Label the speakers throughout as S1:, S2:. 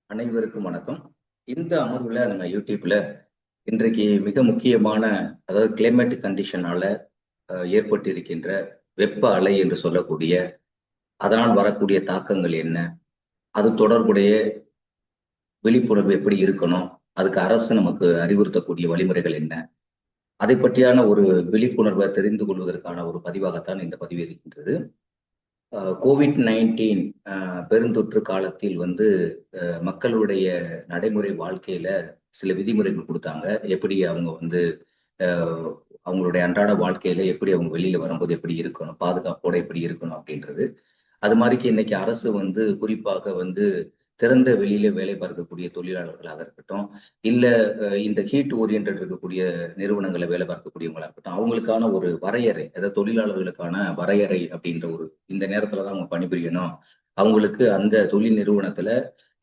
S1: அனைவருக்கும் வணக்கம். இந்த அமர்வுல நம்ம யூடியூப்ல இன்றைக்கு மிக முக்கியமான, அதாவது கிளைமேட்டிக் கண்டிஷனால ஏற்பட்டிருக்கின்ற வெப்ப அலை என்று சொல்லக்கூடிய, அதனால் வரக்கூடிய தாக்கங்கள் என்ன, அது தொடர்புடைய விழிப்புணர்வு எப்படி இருக்கணும், அதுக்கு அரசு நமக்கு அறிவுறுத்தக்கூடிய வழிமுறைகள் என்ன, அதை பற்றியான ஒரு விழிப்புணர்வை தெரிந்து கொள்வதற்கான ஒரு பதிவாகத்தான் இந்த பதிவு இருக்கின்றது. கோவிட்-19 பெருந்தொற்று காலத்தில் மக்களுடைய நடைமுறை வாழ்க்கையில சில விதிமுறைகள் கொடுத்தாங்க. எப்படி அவங்க அவங்களுடைய அன்றாட வாழ்க்கையில எப்படி அவங்க வெளியில வரும்போது எப்படி இருக்கணும், பாதுகாப்போட எப்படி இருக்கணும் அப்படின்றது. அது மாதிரிக்கு இன்னைக்கு அரசு குறிப்பாக திறந்த வெளியில வேலை பார்க்கக்கூடிய தொழிலாளர்களாக இருக்கட்டும், இல்ல இந்த ஹீட் ஓரியன்ட் இருக்கக்கூடிய நிறுவனங்களை வேலை பார்க்கக்கூடியவங்களா இருக்கட்டும், அவங்களுக்கான ஒரு வரையறை, அதாவது தொழிலாளர்களுக்கான வரையறை அப்படின்ற ஒரு இந்த நேரத்துலதான் அவங்க பணிபுரியணும், அவங்களுக்கு அந்த தொழில் நிறுவனத்துல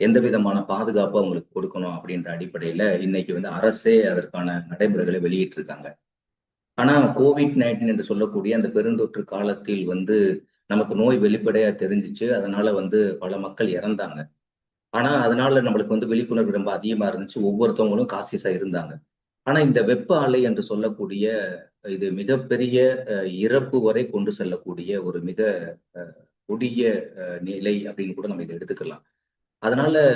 S1: எந்த விதமான பாதுகாப்பு அவங்களுக்கு கொடுக்கணும் அப்படின்ற அடிப்படையில இன்னைக்கு அரசே அதற்கான நடைமுறைகளை வெளியிட்டு இருக்காங்க. ஆனா கோவிட்-19 என்று சொல்லக்கூடிய அந்த பெருந்தொற்று காலத்தில் நமக்கு நோய் வெளிப்படையா தெரிஞ்சிச்சு. அதனால பல மக்கள் இறந்தாங்க. ஆனா அதனால நம்மளுக்கு விழிப்புணர்வு ரொம்ப அதிகமா இருந்துச்சு. ஒவ்வொருத்தவங்களும் காசியஸா இருந்தாங்க. ஆனா இந்த வெப்ப அலை என்று சொல்லக்கூடிய இது மிகப்பெரிய இறப்பு வரை கொண்டு செல்லக்கூடிய ஒரு மிக கொடிய நிலை அப்படின்னு கூட நம்ம இதை எடுத்துக்கலாம். அதனால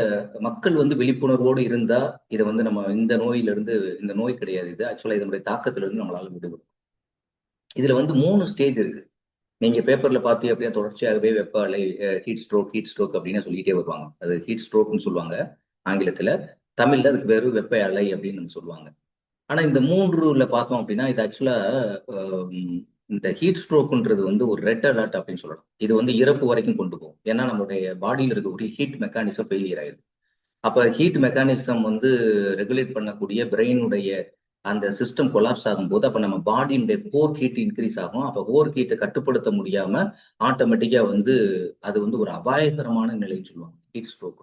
S1: மக்கள் விழிப்புணர்வோடு இருந்தா இதை நம்ம இந்த நோயிலிருந்து, இந்த நோய் கிடையாது இது, ஆக்சுவலா இதனுடைய தாக்கத்திலிருந்து நம்மளால விடுபடும். இதுல 3 ஸ்டேஜ் இருக்கு. நீங்க பேப்பர்ல பார்த்தீங்க அப்படின்னா தொடர்ச்சியாகவே வெப்ப அலை, ஹீட் ஸ்ட்ரோக் அப்படின்னு சொல்லிட்டே வருவாங்க. அது ஹீட் ஸ்ட்ரோக்னு சொல்லுவாங்க ஆங்கிலத்துல. தமிழ்ல அதுக்கு வெறும் வெப்ப அலை அப்படின்னு நம்ம சொல்லுவாங்க. ஆனா இந்த 3ல பார்த்தோம் அப்படின்னா இது ஆக்சுவலா இந்த ஹீட் ஸ்ட்ரோக்ன்றது ஒரு ரெட் அலர்ட் அப்படின்னு சொல்லலாம். இது இறப்பு வரைக்கும் கொண்டு போகும். ஏன்னா நம்மளுடைய பாடியில் இருக்கக்கூடிய ஹீட் மெக்கானிசம் ஃபெயிலியர் ஆயிடும். அப்ப ஹீட் மெக்கானிசம் ரெகுலேட் பண்ணக்கூடிய பிரெயினுடைய அந்த சிஸ்டம் கொலாப்ஸ் ஆகும்போது, அப்ப நம்ம பாடியினுடைய கோர் ஹீட் இன்க்ரீஸ் ஆகும். அப்ப கோர் ஹீட்டை கட்டுப்படுத்த முடியாம ஆட்டோமேட்டிக்கா அது ஒரு அபாயகரமான நிலைன்னு சொல்லுவாங்க ஹீட் ஸ்ட்ரோக்.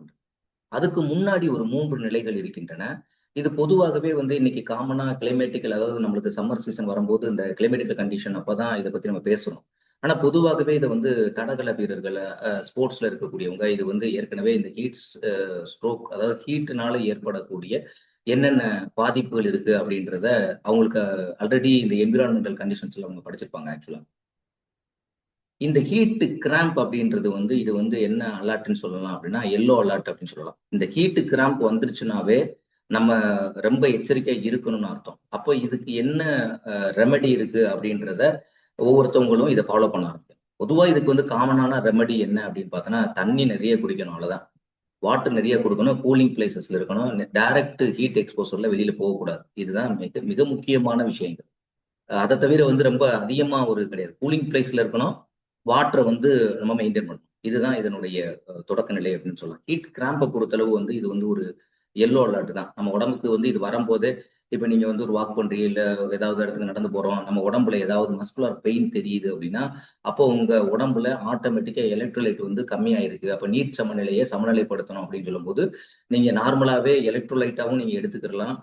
S1: அதுக்கு முன்னாடி ஒரு 3 நிலைகள் இருக்கின்றன. இது பொதுவாகவே இன்னைக்கு காமனா கிளைமேட்டிக்கல், அதாவது நம்மளுக்கு சம்மர் சீசன் வரும்போது இந்த கிளைமேட்டிக்கல் கண்டிஷன் அப்பதான் இதை பத்தி நம்ம பேசுறோம். ஆனா பொதுவாகவே இதை தடகள வீரர்கள், ஸ்போர்ட்ஸ்ல இருக்கக்கூடியவங்க இது ஏற்கனவே இந்த ஹீட் ஸ்ட்ரோக், அதாவது ஹீட்னால ஏற்படக்கூடிய என்னென்ன பாதிப்புகள் இருக்கு அப்படின்றத அவங்களுக்கு ஆல்ரெடி இந்த என்விரான்மெண்டல் கண்டிஷன்ஸ்ல அவங்க படிச்சிருப்பாங்க ஆக்சுவலா. இந்த ஹீட் கிராம்ப் அப்படின்றது இது என்ன அலர்ட்னு சொல்லலாம் அப்படின்னா எல்லோ அலர்ட் அப்படின்னு சொல்லலாம். இந்த ஹீட் கிராம்ப் வந்துருச்சுனாவே நம்ம ரொம்ப எச்சரிக்கையா இருக்கணும்னு அர்த்தம். அப்போ இதுக்கு என்ன ரெமெடி இருக்கு அப்படின்றத ஒவ்வொருத்தவங்களும் இதை ஃபாலோ பண்ண ஆரம்பிக்கும். பொதுவா இதுக்கு காமனான ரெமெடி என்ன அப்படின்னு பார்த்தோன்னா, தண்ணி நிறைய குடிக்கணும், அவ்வளவுதான். வாட்டர் நிறைய கொடுக்கணும், கூலிங் பிளேசஸ்ல இருக்கணும், டைரக்ட் ஹீட் எக்ஸ்போசர்ல வெளியில போகக்கூடாது. இதுதான் மிக மிக முக்கியமான விஷயங்கள். அதை தவிர ரொம்ப அதிகமா ஒரு கிடையாது. கூலிங் பிளேஸ்ல இருக்கணும், வாட்டரை நம்ம மெயின்டைன் பண்ணணும். இதுதான் இதனுடைய தொடக்க நிலை அப்படின்னு சொல்லலாம். ஹீட் கிராம்பை பொறுத்தளவு இது ஒரு எல்லோ அலர்ட் தான். நம்ம உடம்புக்கு இது வரும்போது, இப்ப நீங்க ஒரு வாக் பண்றீங்க, இல்ல ஏதாவது இடத்துக்கு நடந்து போறோம், நம்ம உடம்புல ஏதாவது மஸ்குலர் பெயின் தெரியுது அப்படின்னா, அப்போ உங்க உடம்புல ஆட்டோமேட்டிக்கா எலக்ட்ரோலைட் கம்மியாயிருக்கு. அப்ப நீர் சமநிலையை சமநிலைப்படுத்தணும் அப்படின்னு சொல்லும்போது, நீங்க நார்மலாவே எலக்ட்ரோலைட்டாவும் நீங்க எடுத்துக்கலாம்.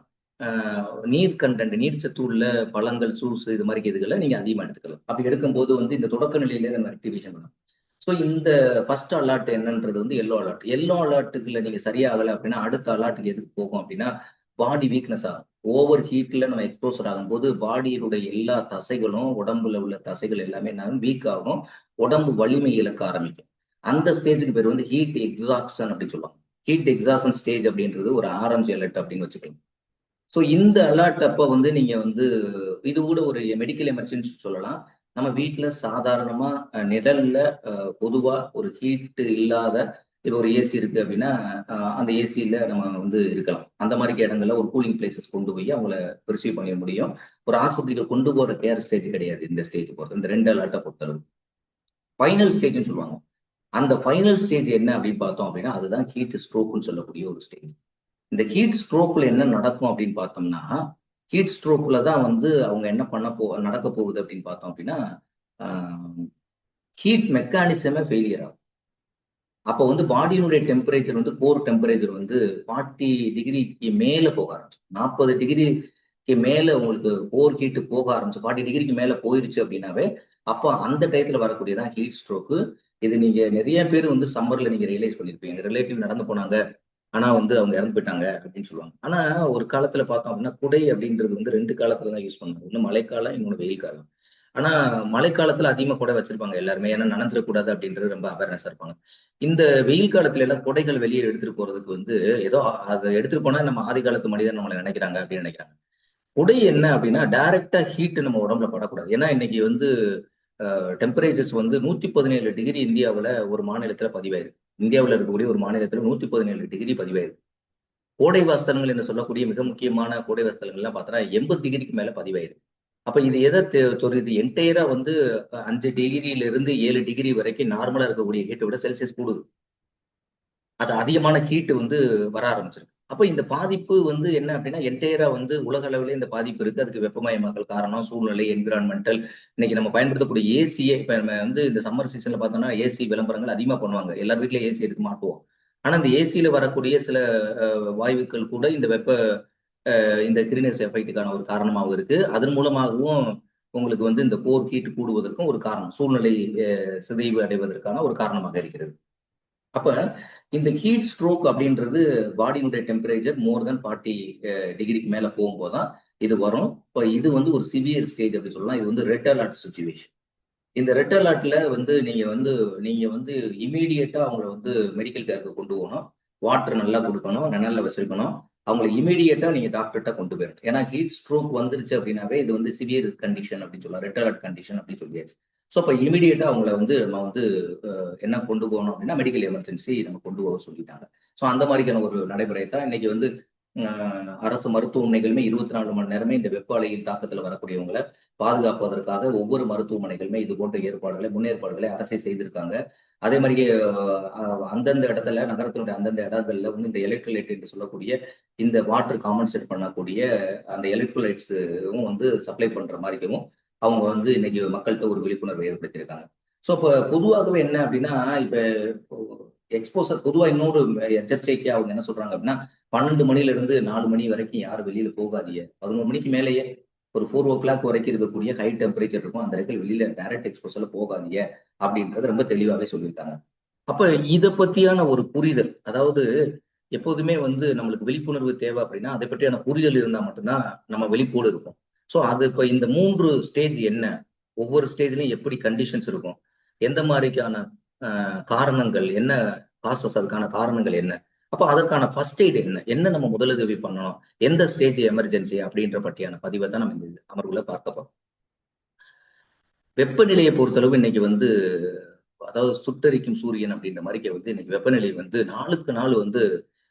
S1: நீர் கண்டென்ட், நீர் சத்து உள்ள பழங்கள், ஜூஸ், இது மாதிரி இதுகளை நீங்க அதிகமா எடுத்துக்கலாம். அப்படி எடுக்கும்போது இந்த தொடக்க நிலையிலே நம்ம ஆக்டிவேஷன் பண்ணணும். ஸோ இந்த ஃபர்ஸ்ட் அலர்ட் என்னன்றது எல்லோ அலர்ட். எல்லோ அலர்ட்டுக்குள்ள நீங்க சரியாகலை அப்படின்னா அடுத்த அலர்ட்டுக்கு எதுக்கு போகும் அப்படின்னா, பாடி வீக்னஸ் ஆகும். ஓவர் ஹீட்ல நம்ம எக்ஸ்போசர் ஆகும்போது பாடியினுடைய எல்லா தசைகளும், உடம்புல உள்ள தசைகள் எல்லாமே வீக் ஆகும், உடம்பு வலிமை இழக்க ஆரம்பிக்கும். அந்த ஸ்டேஜுக்கு பேர் ஹீட் எக்ஸாக்ஷன் அப்படின்னு சொல்லுவாங்க. ஹீட் எக்ஸாக்ஷன் ஸ்டேஜ் அப்படின்றது ஒரு ஆரஞ்சு அலர்ட் அப்படின்னு வச்சுக்கலாம். ஸோ இந்த அலர்ட் அப்போ நீங்க இது கூட ஒரு மெடிக்கல் எமர்ஜென்சி சொல்லலாம். நம்ம வீட்டுல சாதாரணமா நிழல்ல பொதுவா ஒரு ஹீட் இல்லாத, இப்போ ஒரு ஏசி இருக்கு அப்படின்னா அந்த ஏசியில நம்ம இருக்கலாம். அந்த மாதிரி இடங்கள்ல ஒரு கூலிங் பிளேசஸ் கொண்டு போய் அவங்கள ரிசீவ் பண்ண முடியும். ஒரு ஆஸ்பத்திரிக்கு கொண்டு போற கேர் ஸ்டேஜ் கிடையாது இந்த ஸ்டேஜ் பொறுத்து, இந்த 2 அலர்ட்டை பொறுத்தளவு. ஃபைனல் ஸ்டேஜ்னு சொல்லுவாங்க. அந்த ஃபைனல் ஸ்டேஜ் என்ன அப்படின்னு பார்த்தோம் அப்படின்னா, அதுதான் ஹீட் ஸ்ட்ரோக்னு சொல்லக்கூடிய ஒரு ஸ்டேஜ். இந்த ஹீட் ஸ்ட்ரோக்ல என்ன நடக்கும் அப்படின்னு பார்த்தோம்னா, ஹீட் ஸ்ட்ரோக்ல தான் அவங்க என்ன நடக்க போகுது அப்படின்னு பார்த்தோம் அப்படின்னா, ஹீட் மெக்கானிசமே ஃபெயிலியர் ஆகும். அப்போ பாடியினுடைய டெம்பரேச்சர் கோர் டெம்பரேச்சர் 40 டிகிரிக்கு மேல போக ஆரம்பிச்சு, 40 டிகிரிக்கு மேல உங்களுக்கு கோர் ஹீட் போக ஆரம்பிச்சு, 40 டிகிரிக்கு மேல போயிருச்சு அப்படின்னாவே அப்போ அந்த டயத்துல வரக்கூடியதான் ஹீட் ஸ்ட்ரோக்கு. இது நீங்க நிறைய பேர் சம்மர்ல நீங்க ரியலைஸ் பண்ணிருப்பீங்க. ரிலேட்டிவ் நடந்து போனாங்க, ஆனா வந்து அவங்க இறந்து போயிட்டாங்க அப்படின்னு சொல்லுவாங்க. ஆனா ஒரு காலத்துல பார்த்தோம் அப்படின்னா குடை அப்படின்றது வந்து 2 காலத்துல தான் யூஸ் பண்ணுவாங்க. ஒண்ணு மழைக்காலம், இன்னொன்னு வெயில் காலம். ஆனா மழைக்காலத்துல அதிகமா குடை வச்சிருப்பாங்க எல்லாருமே. ஏன்னா நனைஞ்சிடக்கூடாது அப்படின்றது ரொம்ப அவேர்னஸா இருப்பாங்க. இந்த வெயில் காலத்துல எல்லாம் குடைகள் வெளியே எடுத்துட்டு போறதுக்கு வந்து ஏதோ அதை எடுத்துட்டு போனா நம்ம ஆதி காலத்து மனிதர் நம்மளை நினைக்கிறாங்க அப்படின்னு நினைக்கிறாங்க. குடை என்ன அப்படின்னா டைரக்டா ஹீட் நம்ம உடம்புல படக்கூடாது. ஏன்னா இன்னைக்கு வந்து டெம்பரேச்சர்ஸ் வந்து 117 டிகிரி இந்தியாவுல ஒரு மாநிலத்துல பதிவாயிருக்கு. இந்தியாவுல இருக்கக்கூடிய ஒரு மாநிலத்துல 117 டிகிரி பதிவாயிருக்கு. கோடை வாஸ்தலங்கள் என்று சொல்லக்கூடிய மிக முக்கியமான கோடை வாஸ்தலங்கள்லாம் பார்த்தோன்னா 80 டிகிரிக்கு மேல பதிவாயிருக்கு. அப்ப இது எதை சொல்லுது? என்டையரா வந்து 5 டிகிரியில இருந்து 7 டிகிரி வரைக்கும் நார்மலா இருக்கக்கூடிய ஹீட்டை விட செல்சியஸ் கூடுது. அது அதிகமான ஹீட் வந்து வர ஆரம்பிச்சிருக்கு. அப்ப இந்த பாதிப்பு வந்து என்ன அப்படின்னா, என்டையரா வந்து உலக அளவிலே இந்த பாதிப்பு இருக்கு. அதுக்கு வெப்பமயமாக்கல் காரணம், சூழ்நிலை, என்விரான்மென்டல். இன்னைக்கு நம்ம பயன்படுத்தக்கூடிய ஏசியே இப்ப நம்ம வந்து இந்த சம்மர் சீசன்ல பார்த்தோம்னா, ஏசி விளம்பரங்கள் அதிகமா பண்ணுவாங்க. எல்லார் வீட்லயும் ஏசி இருக்கு மாட்டுவோம். ஆனா, இந்த ஏசியில வரக்கூடிய சில வாயுக்கள் கூட இந்த இந்த கிரீனஸ் எஃபெக்ட்டுக்கான ஒரு காரணமாவும் இருக்கு. அதன் மூலமாகவும் உங்களுக்கு வந்து இந்த கோர் ஹீட் கூடுவதற்கும் ஒரு காரணம். சூழ்நிலை சிதைவு அடைவதற்கான ஒரு காரணமாக இருக்கிறது. அப்ப இந்த ஹீட் ஸ்ட்ரோக் அப்படின்றது பாடியினுடைய டெம்பரேச்சர் மோர் தென் 40 டிகிரிக்கு மேல போகும்போது தான் இது வரும். இப்ப இது வந்து ஒரு சிவியர் ஸ்டேஜ் அப்படி சொல்லலாம். இது வந்து ரெட் அலர்ட் சிச்சுவேஷன். இந்த ரெட் அலர்ட்ல வந்து நீங்க வந்து இம்மீடியட்டா அவங்கள வந்து மெடிக்கல் கேருக்கு கொண்டு போகணும். வாட்டர் நல்லா குடுக்கணும். நிழல்ல வச்சிருக்கணும். அவங்கள இம்மீடியட்டா நீங்க டாக்டர்ட்ட கொண்டு போயிரணும். ஏன்னா ஹீட் ஸ்ட்ரோக் வந்துருச்சு அப்படின்னாவே இது வந்து சிவியர் கண்டிஷன் அப்படின்னு சொல்லலாம். ரெட் அலர்ட் கண்டிஷன் அப்படின்னு சொல்லியாச்சு. ஸோ அப்ப இம்மீடியட்டா அவங்கள வந்து நம்ம வந்து என்ன கொண்டு போகணும் அப்படின்னா மெடிக்கல் எமர்ஜென்சி நம்ம கொண்டு போக சொல்லிட்டாங்க. ஸோ அந்த மாதிரியான ஒரு நடைமுறை தான் இன்னைக்கு வந்து அரசு மருத்துவமனைகளுமே 24 மணி நேரமே இந்த வெப்ப அலையின் தாக்கத்துல வரக்கூடியவங்கள பாதுகாப்பதற்காக ஒவ்வொரு மருத்துவமனைகளுமே இது போன்ற ஏற்பாடுகளை முன்னேற்பாடுகளை அரசே செய்திருக்காங்க. அதே மாதிரியே அந்தந்த இடத்துல நகரத்தினுடைய அந்தந்த இடங்கள்ல வந்து இந்த எலக்ட்ரோலைட் என்று சொல்லக்கூடிய இந்த வாட்டர் காம்பன்சேட் பண்ணக்கூடிய அந்த எலக்ட்ரோலைட்ஸும் வந்து சப்ளை பண்ற மாதிரியும் அவங்க வந்து இன்னைக்கு மக்கள்கிட்ட ஒரு விழிப்புணர்வை ஏற்படுத்தியிருக்காங்க. ஸோ இப்போ பொதுவாகவே என்ன அப்படின்னா இப்ப எக்ஸ்போசர் பொதுவா இன்னொரு எச்சரிக்கையா அவங்க என்ன சொல்றாங்க அப்படின்னா 12 மணில இருந்து 4 மணி வரைக்கும் யாரும் வெளியில போகாதீங்க. 11 மணிக்கு மேலேயே ஒரு 4 ஓ கிளாக் வரைக்கும் இருக்கக்கூடிய ஹை டெம்பரேச்சர் இருக்கும். அந்த இடத்துல வெளியில டைரக்ட் எக்ஸ்போசர்ல போகாதீங்க அப்படின்றது ரொம்ப தெளிவாவே சொல்லியிருக்காங்க. அப்ப இத பத்தியான ஒரு புரிதல், அதாவது எப்போதுமே வந்து நம்மளுக்கு விழிப்புணர்வு தேவை அப்படின்னா, அதை பற்றியான புரிதல் இருந்தா மட்டும்தான் நம்ம விழிப்போடு இருப்போம். சோ அது இப்ப இந்த 3 ஸ்டேஜ் என்ன? ஒவ்வொரு ஸ்டேஜ்லயும் எப்படி கண்டிஷன்ஸ் இருக்கும்? எந்த மாதிரிக்கான காரணங்கள் என்ன? காசஸ் அதுக்கான காரணங்கள் என்ன? அப்ப அதற்கான ஃபர்ஸ்ட் எய்ட் என்ன? என்ன நம்ம முதலுதவி பண்ணணும்? எந்த ஸ்டேஜ் எமர்ஜென்சி அப்படின்ற பற்றியான பதிவை தான் நம்ம இந்த அமர்வுல பார்க்க போறோம். வெப்பநிலையை பொறுத்தளவு இன்னைக்கு வந்து அதாவது சுட்டெரிக்கும் சூரியன் அப்படின்ற மாதிரி வந்து இன்னைக்கு வெப்பநிலை வந்து நாளுக்கு நாள் வந்து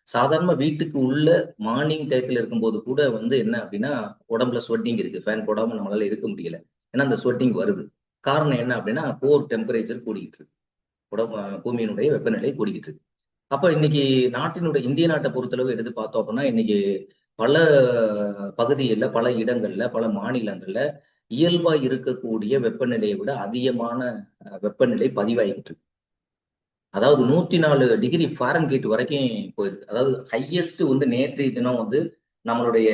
S1: சாதாரண வீட்டுக்கு உள்ள மார்னிங் டயத்துல இருக்கும்போது கூட வந்து என்ன அப்படின்னா உடம்புல ஸ்வெட்டிங் இருக்கு. ஃபேன் போடாம நம்மளால இருக்க முடியல. ஏன்னா அந்த ஸ்வெட்டிங் வருது. காரணம் என்ன அப்படின்னா கோர் டெம்பரேச்சர் கூடிக்கிட்டு இருக்கு. பூமியினுடைய வெப்பநிலை கூடிக்கிட்டு இருக்கு. அப்ப இன்னைக்கு இந்திய நாட்டை பொறுத்தளவு எடுத்து பார்த்தோம் அப்படின்னா இன்னைக்கு பல பகுதிகளில், பல இடங்கள்ல, பல மாநிலங்கள்ல இயல்பா இருக்கக்கூடிய வெப்பநிலையை விட அதிகமான வெப்பநிலை பதிவாகிட்டு இருக்கு. அதாவது 104 டிகிரி ஃபாரன்ஹீட் வரைக்கும் போயிருக்கு. அதாவது ஹையஸ்ட் வந்து நேற்றைய தினம் வந்து நம்மளுடைய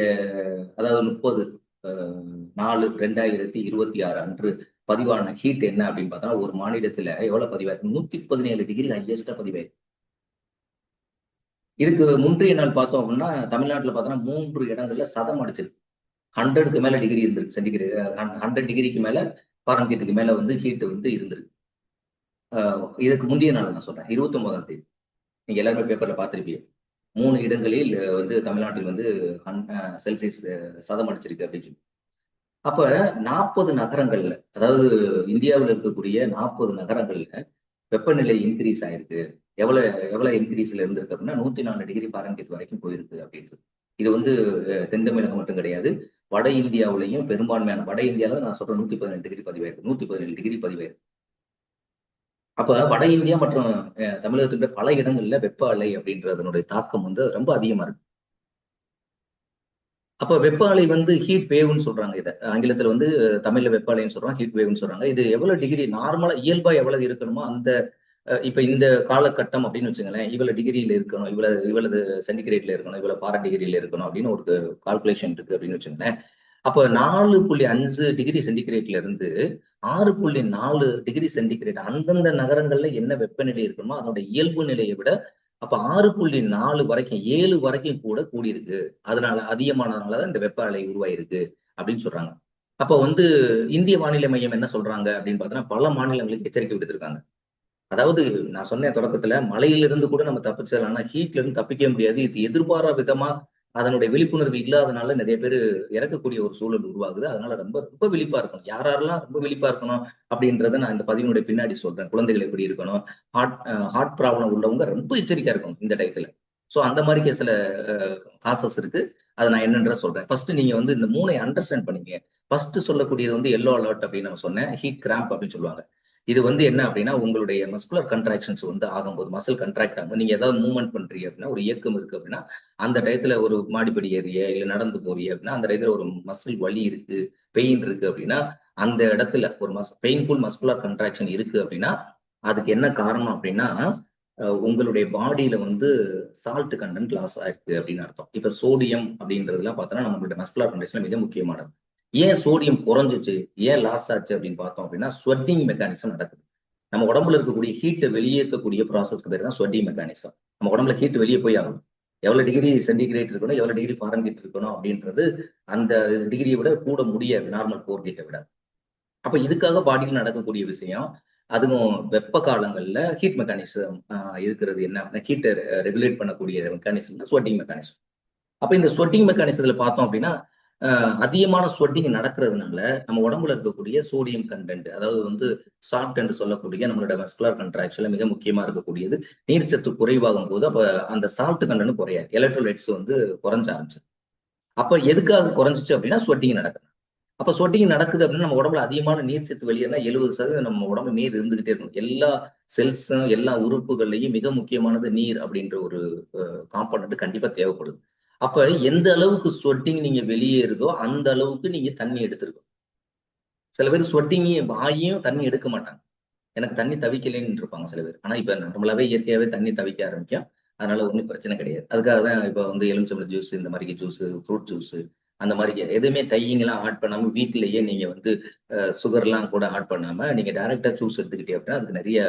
S1: அதாவது 30 4/2026 அன்று பதிவான ஹீட் என்ன அப்படின்னு பார்த்தா ஒரு மாநிலத்துல எவ்வளவு பதிவாயிருக்கு? 117 டிகிரி ஹையஸ்டா பதிவாயிருக்கு. இதுக்கு முந்தைய நாள் பார்த்தோம் அப்படின்னா தமிழ்நாட்டுல பார்த்தோம்னா 3 இடங்கள்ல சதம் அடிச்சிருக்கு. 100க்கு மேல டிகிரி இருந்திருக்கு சென்டிகிரேட். 100 டிகிரிக்கு மேல ஃபாரன்ஹீட்டுக்கு மேல வந்து ஹீட் வந்து இருந்திருக்கு. இதுக்கு முந்தைய நாள் நான் சொல்றேன். 29ஆம் தேதி. நீங்க எல்லாருமே பேப்பர்ல பார்த்திருப்பீங்க. 3 இடங்களில் வந்து தமிழ்நாட்டில் வந்து செல்சியஸ் சதம் அடிச்சிருக்கு அப்படின்னு சொல்லி. அப்ப 40 நகரங்கள்ல, அதாவது இந்தியாவில் இருக்கக்கூடிய 40 நகரங்கள்ல வெப்பநிலை இன்கிரீஸ் ஆயிருக்கு. எவ்வளவு எவ்வளவு இன்கிரீஸ்ல இருந்திருக்கு அப்படின்னா 104 டிகிரி ஃபாரன்ஹீட் வரைக்கும் போயிருக்கு அப்படின்றது. இது வந்து தென் தமிழகம் மட்டும் கிடையாது. வட இந்தியாவிலையும் பெரும்பான்மையான வட இந்தியாவில நான் சொல்றேன் 117 டிகிரி பதிவாயிருக்கு. 117 டிகிரி பதிவாயிருக்கு. அப்ப வட இந்தியா மற்றும் தமிழகத்துல பல இடங்கள்ல வெப்ப அலை அப்படின்றதனுடைய தாக்கம் வந்து ரொம்ப அதிகமா இருக்கு. அப்ப வெப்ப அலை வந்து ஹீட் வேவ்னு சொல்றாங்க இத. ஆங்கிலத்துல வந்து தமிழ்ல வெப்ப அலைன்னு சொல்றாங்க, ஹீட் வேவ்னு சொல்றாங்க. இது எவ்வளவு டிகிரி நார்மலா இயல்பா எவ்வளவு இருக்கணுமோ அந்த இப்ப இந்த காலகட்டம் அப்படின்னு வச்சுங்களேன், இவ்வளவு டிகிரியில இருக்கணும், இவ்வளவு சென்டிகிரேட்ல இருக்கணும், இவ்வளவு பாரா டிகிரியில இருக்கணும் அப்படின்னு ஒரு கால்குலேஷன் இருக்கு அப்படின்னு வச்சுங்களேன். அப்ப 4.5 டிகிரி சென்டிகிரேட்ல இருந்து 6.4 டிகிரி சென்டிகிரேட் அந்தந்த நகரங்கள்ல என்ன வெப்பநிலை இருக்கணுமோ அதோட இயல்பு நிலையை விட அப்ப 6.4 வரைக்கும் 7 வரைக்கும் கூட கூடியிருக்கு. அதனால அதிகமானதுனாலதான் இந்த வெப்ப அலை உருவாயிருக்கு அப்படின்னு சொல்றாங்க. அப்ப வந்து இந்திய வானிலை மையம் என்ன சொல்றாங்க அப்படின்னு பார்த்தோன்னா, பல மாநிலங்களுக்கு எச்சரிக்கை விடுத்திருக்காங்க. அதாவது நான் சொன்னேன் தொடக்கத்துல, மழையிலிருந்து கூட நம்ம தப்பிச்சிடலாம். ஆனா ஹீட்ல இருந்து தப்பிக்கவே முடியாது. இது எதிர்பாரா விதமா அதனுடைய விழிப்புணர்வு இல்லாதனால நிறைய பேரு இறக்கக்கூடிய ஒரு சூழல் உருவாகுது. அதனால ரொம்ப ரொம்ப விழிப்பா இருக்கணும். யாரெல்லாம் ரொம்ப விழிப்பா இருக்கணும் அப்படின்றத நான் இந்த பதிவினுடைய பின்னாடி சொல்றேன். குழந்தைகள் எப்படி இருக்கணும், ஹார்ட் ப்ராப்ளம் உள்ளவங்க ரொம்ப எச்சரிக்கையா இருக்கணும் இந்த டயத்துல. ஸோ அந்த மாதிரி சில காசஸ் இருக்கு. அதை நான் என்னன்ற சொல்றேன். ஃபர்ஸ்ட் நீங்க வந்து இந்த 3ஐ அண்டர்ஸ்டாண்ட் பண்ணீங்க. ஃபர்ஸ்ட் சொல்லக்கூடியது வந்து எல்லோ அலர்ட் அப்படின்னு நம்ம சொன்னேன். ஹீட் கிராம்ப் அப்படின்னு சொல்லுவாங்க. இது வந்து என்ன அப்படின்னா, உங்களுடைய மஸ்குலர் கன்ட்ராக்ஷன்ஸ் வந்து ஆகும்போது, மசில் கன்ட்ராக்ட் ஆகும். நீங்க ஏதாவது மூவ்மெண்ட் பண்றீங்க அப்படின்னா, ஒரு இயக்கம் இருக்கு அப்படின்னா, அந்த டயத்துல ஒரு மாடிப்படி ஏறிய, இல்ல நடந்து போறீங்க அப்படின்னா, அந்த டயத்துல ஒரு மசில் வலி இருக்கு, பெயின் இருக்கு அப்படின்னா, அந்த இடத்துல ஒரு பெயின்ஃபுல் மஸ்குலர் கன்ட்ராக்ஷன் இருக்கு அப்படின்னா, அதுக்கு என்ன காரணம் அப்படின்னா, உங்களுடைய பாடியில வந்து சால்ட் கண்டென்ட் லாஸ் ஆயிருக்கு அப்படின்னு அர்த்தம். இப்ப சோடியம் அப்படின்றதுலாம் பார்த்தோம்னா, நம்மளுடைய மஸ்குலர் கண்டிஷன்ல மிக முக்கியமானது. ஏன் சோடியம் குறைஞ்சிச்சு, ஏன் லாஸ் ஆச்சு அப்படின்னு பார்த்தோம் அப்படின்னா, ஸ்வெட்டிங் மெக்கானிசம் நடக்குது. நம்ம உடம்புல இருக்கக்கூடிய ஹீட்டை வெளியேற்றக்கூடிய ப்ராசஸ்க்கு பேர் தான் ஸ்வெட்டிங் மெக்கானிசம். நம்ம உடம்புல ஹீட் வெளியே போய் ஆகணும். எவ்வளவு டிகிரி சென்டிகிரேட் இருக்கணும், எவ்வளவு டிகிரி ஃபாரன்ஹீட் இருக்கணும் அப்படின்றது அந்த டிகிரியை விட கூட முடியாது நார்மல் கோர் ஹீட்டை விட. அப்ப இதுக்காக பாடியில் நடக்கக்கூடிய விஷயம். அதுவும் வெப்ப காலங்கள்ல ஹீட் மெக்கானிசம் இருக்கிறது என்ன அப்படின்னா, ஹீட்டை ரெகுலேட் பண்ணக்கூடிய மெக்கானிசம் தான் ஸ்வெட்டிங் மெக்கானிசம். அப்ப இந்த ஸ்வெட்டிங் மெக்கானிசத்துல பார்த்தோம் அப்படின்னா, அதிகமான ஸ்வெட்டிங் நடக்கிறதுனால நம்ம உடம்புல இருக்கக்கூடிய சோடியம் கண்டென்ட், அதாவது வந்து சால்ட் என்று சொல்லக்கூடிய நம்மளோட மஸ்குலர் கன்ட்ராக்ஷன்ல மிக முக்கியமா இருக்கக்கூடியது நீர்ச்சத்து குறைவாகும் போது, அப்ப அந்த சால்ட் கண்டென்ட் குறையாது. எலக்ட்ரோலைட்ஸ் வந்து குறைஞ்ச ஆரம்பிச்சு. அப்ப எதுக்காக குறைஞ்சிச்சு அப்படின்னா ஸ்வெட்டிங் நடக்குது. அப்ப ஸ்வெட்டிங் நடக்குது அப்படின்னா நம்ம உடம்புல அதிகமான நீர்ச்சத்து வெளியேறினா 70% நம்ம உடம்பு நீர் இருந்துகிட்டே இருக்கும். எல்லா செல்ஸும் எல்லா உறுப்புகள்லையும் மிக முக்கியமானது நீர் அப்படின்ற ஒரு காம்பனண்ட் கண்டிப்பா தேவைப்படுது. அப்ப எந்த அளவுக்கு ஸ்வெட்டிங் நீங்க வெளியேறுதோ அந்த அளவுக்கு நீங்க தண்ணி எடுத்திருக்கணும். சில பேர் ஸ்வெட்டிங் வாயும் தண்ணி எடுக்க மாட்டாங்க. எனக்கு தண்ணி தவிக்கலைன்னு இருப்பாங்க சில பேர். ஆனா இப்ப நார்மலாவே இயற்கையாவே தண்ணி தவிக்க ஆரம்பிக்கும். அதனால ஒண்ணும் பிரச்சனை கிடையாது. அதுக்காக தான் இப்ப வந்து எலுமிச்சம்பழம் ஜூஸ், இந்த மாதிரி ஜூஸ், ஃப்ரூட் ஜூஸ் அந்த மாதிரி எதுவுமே டையிங் எல்லாம் ஆட் பண்ணாம வீட்டிலேயே நீங்க வந்து சுகர்லாம் கூட ஆட் பண்ணாம நீங்க டைரக்டா ஜூஸ் எடுத்துக்கிட்டே அப்படின்னா அதுக்கு நிறைய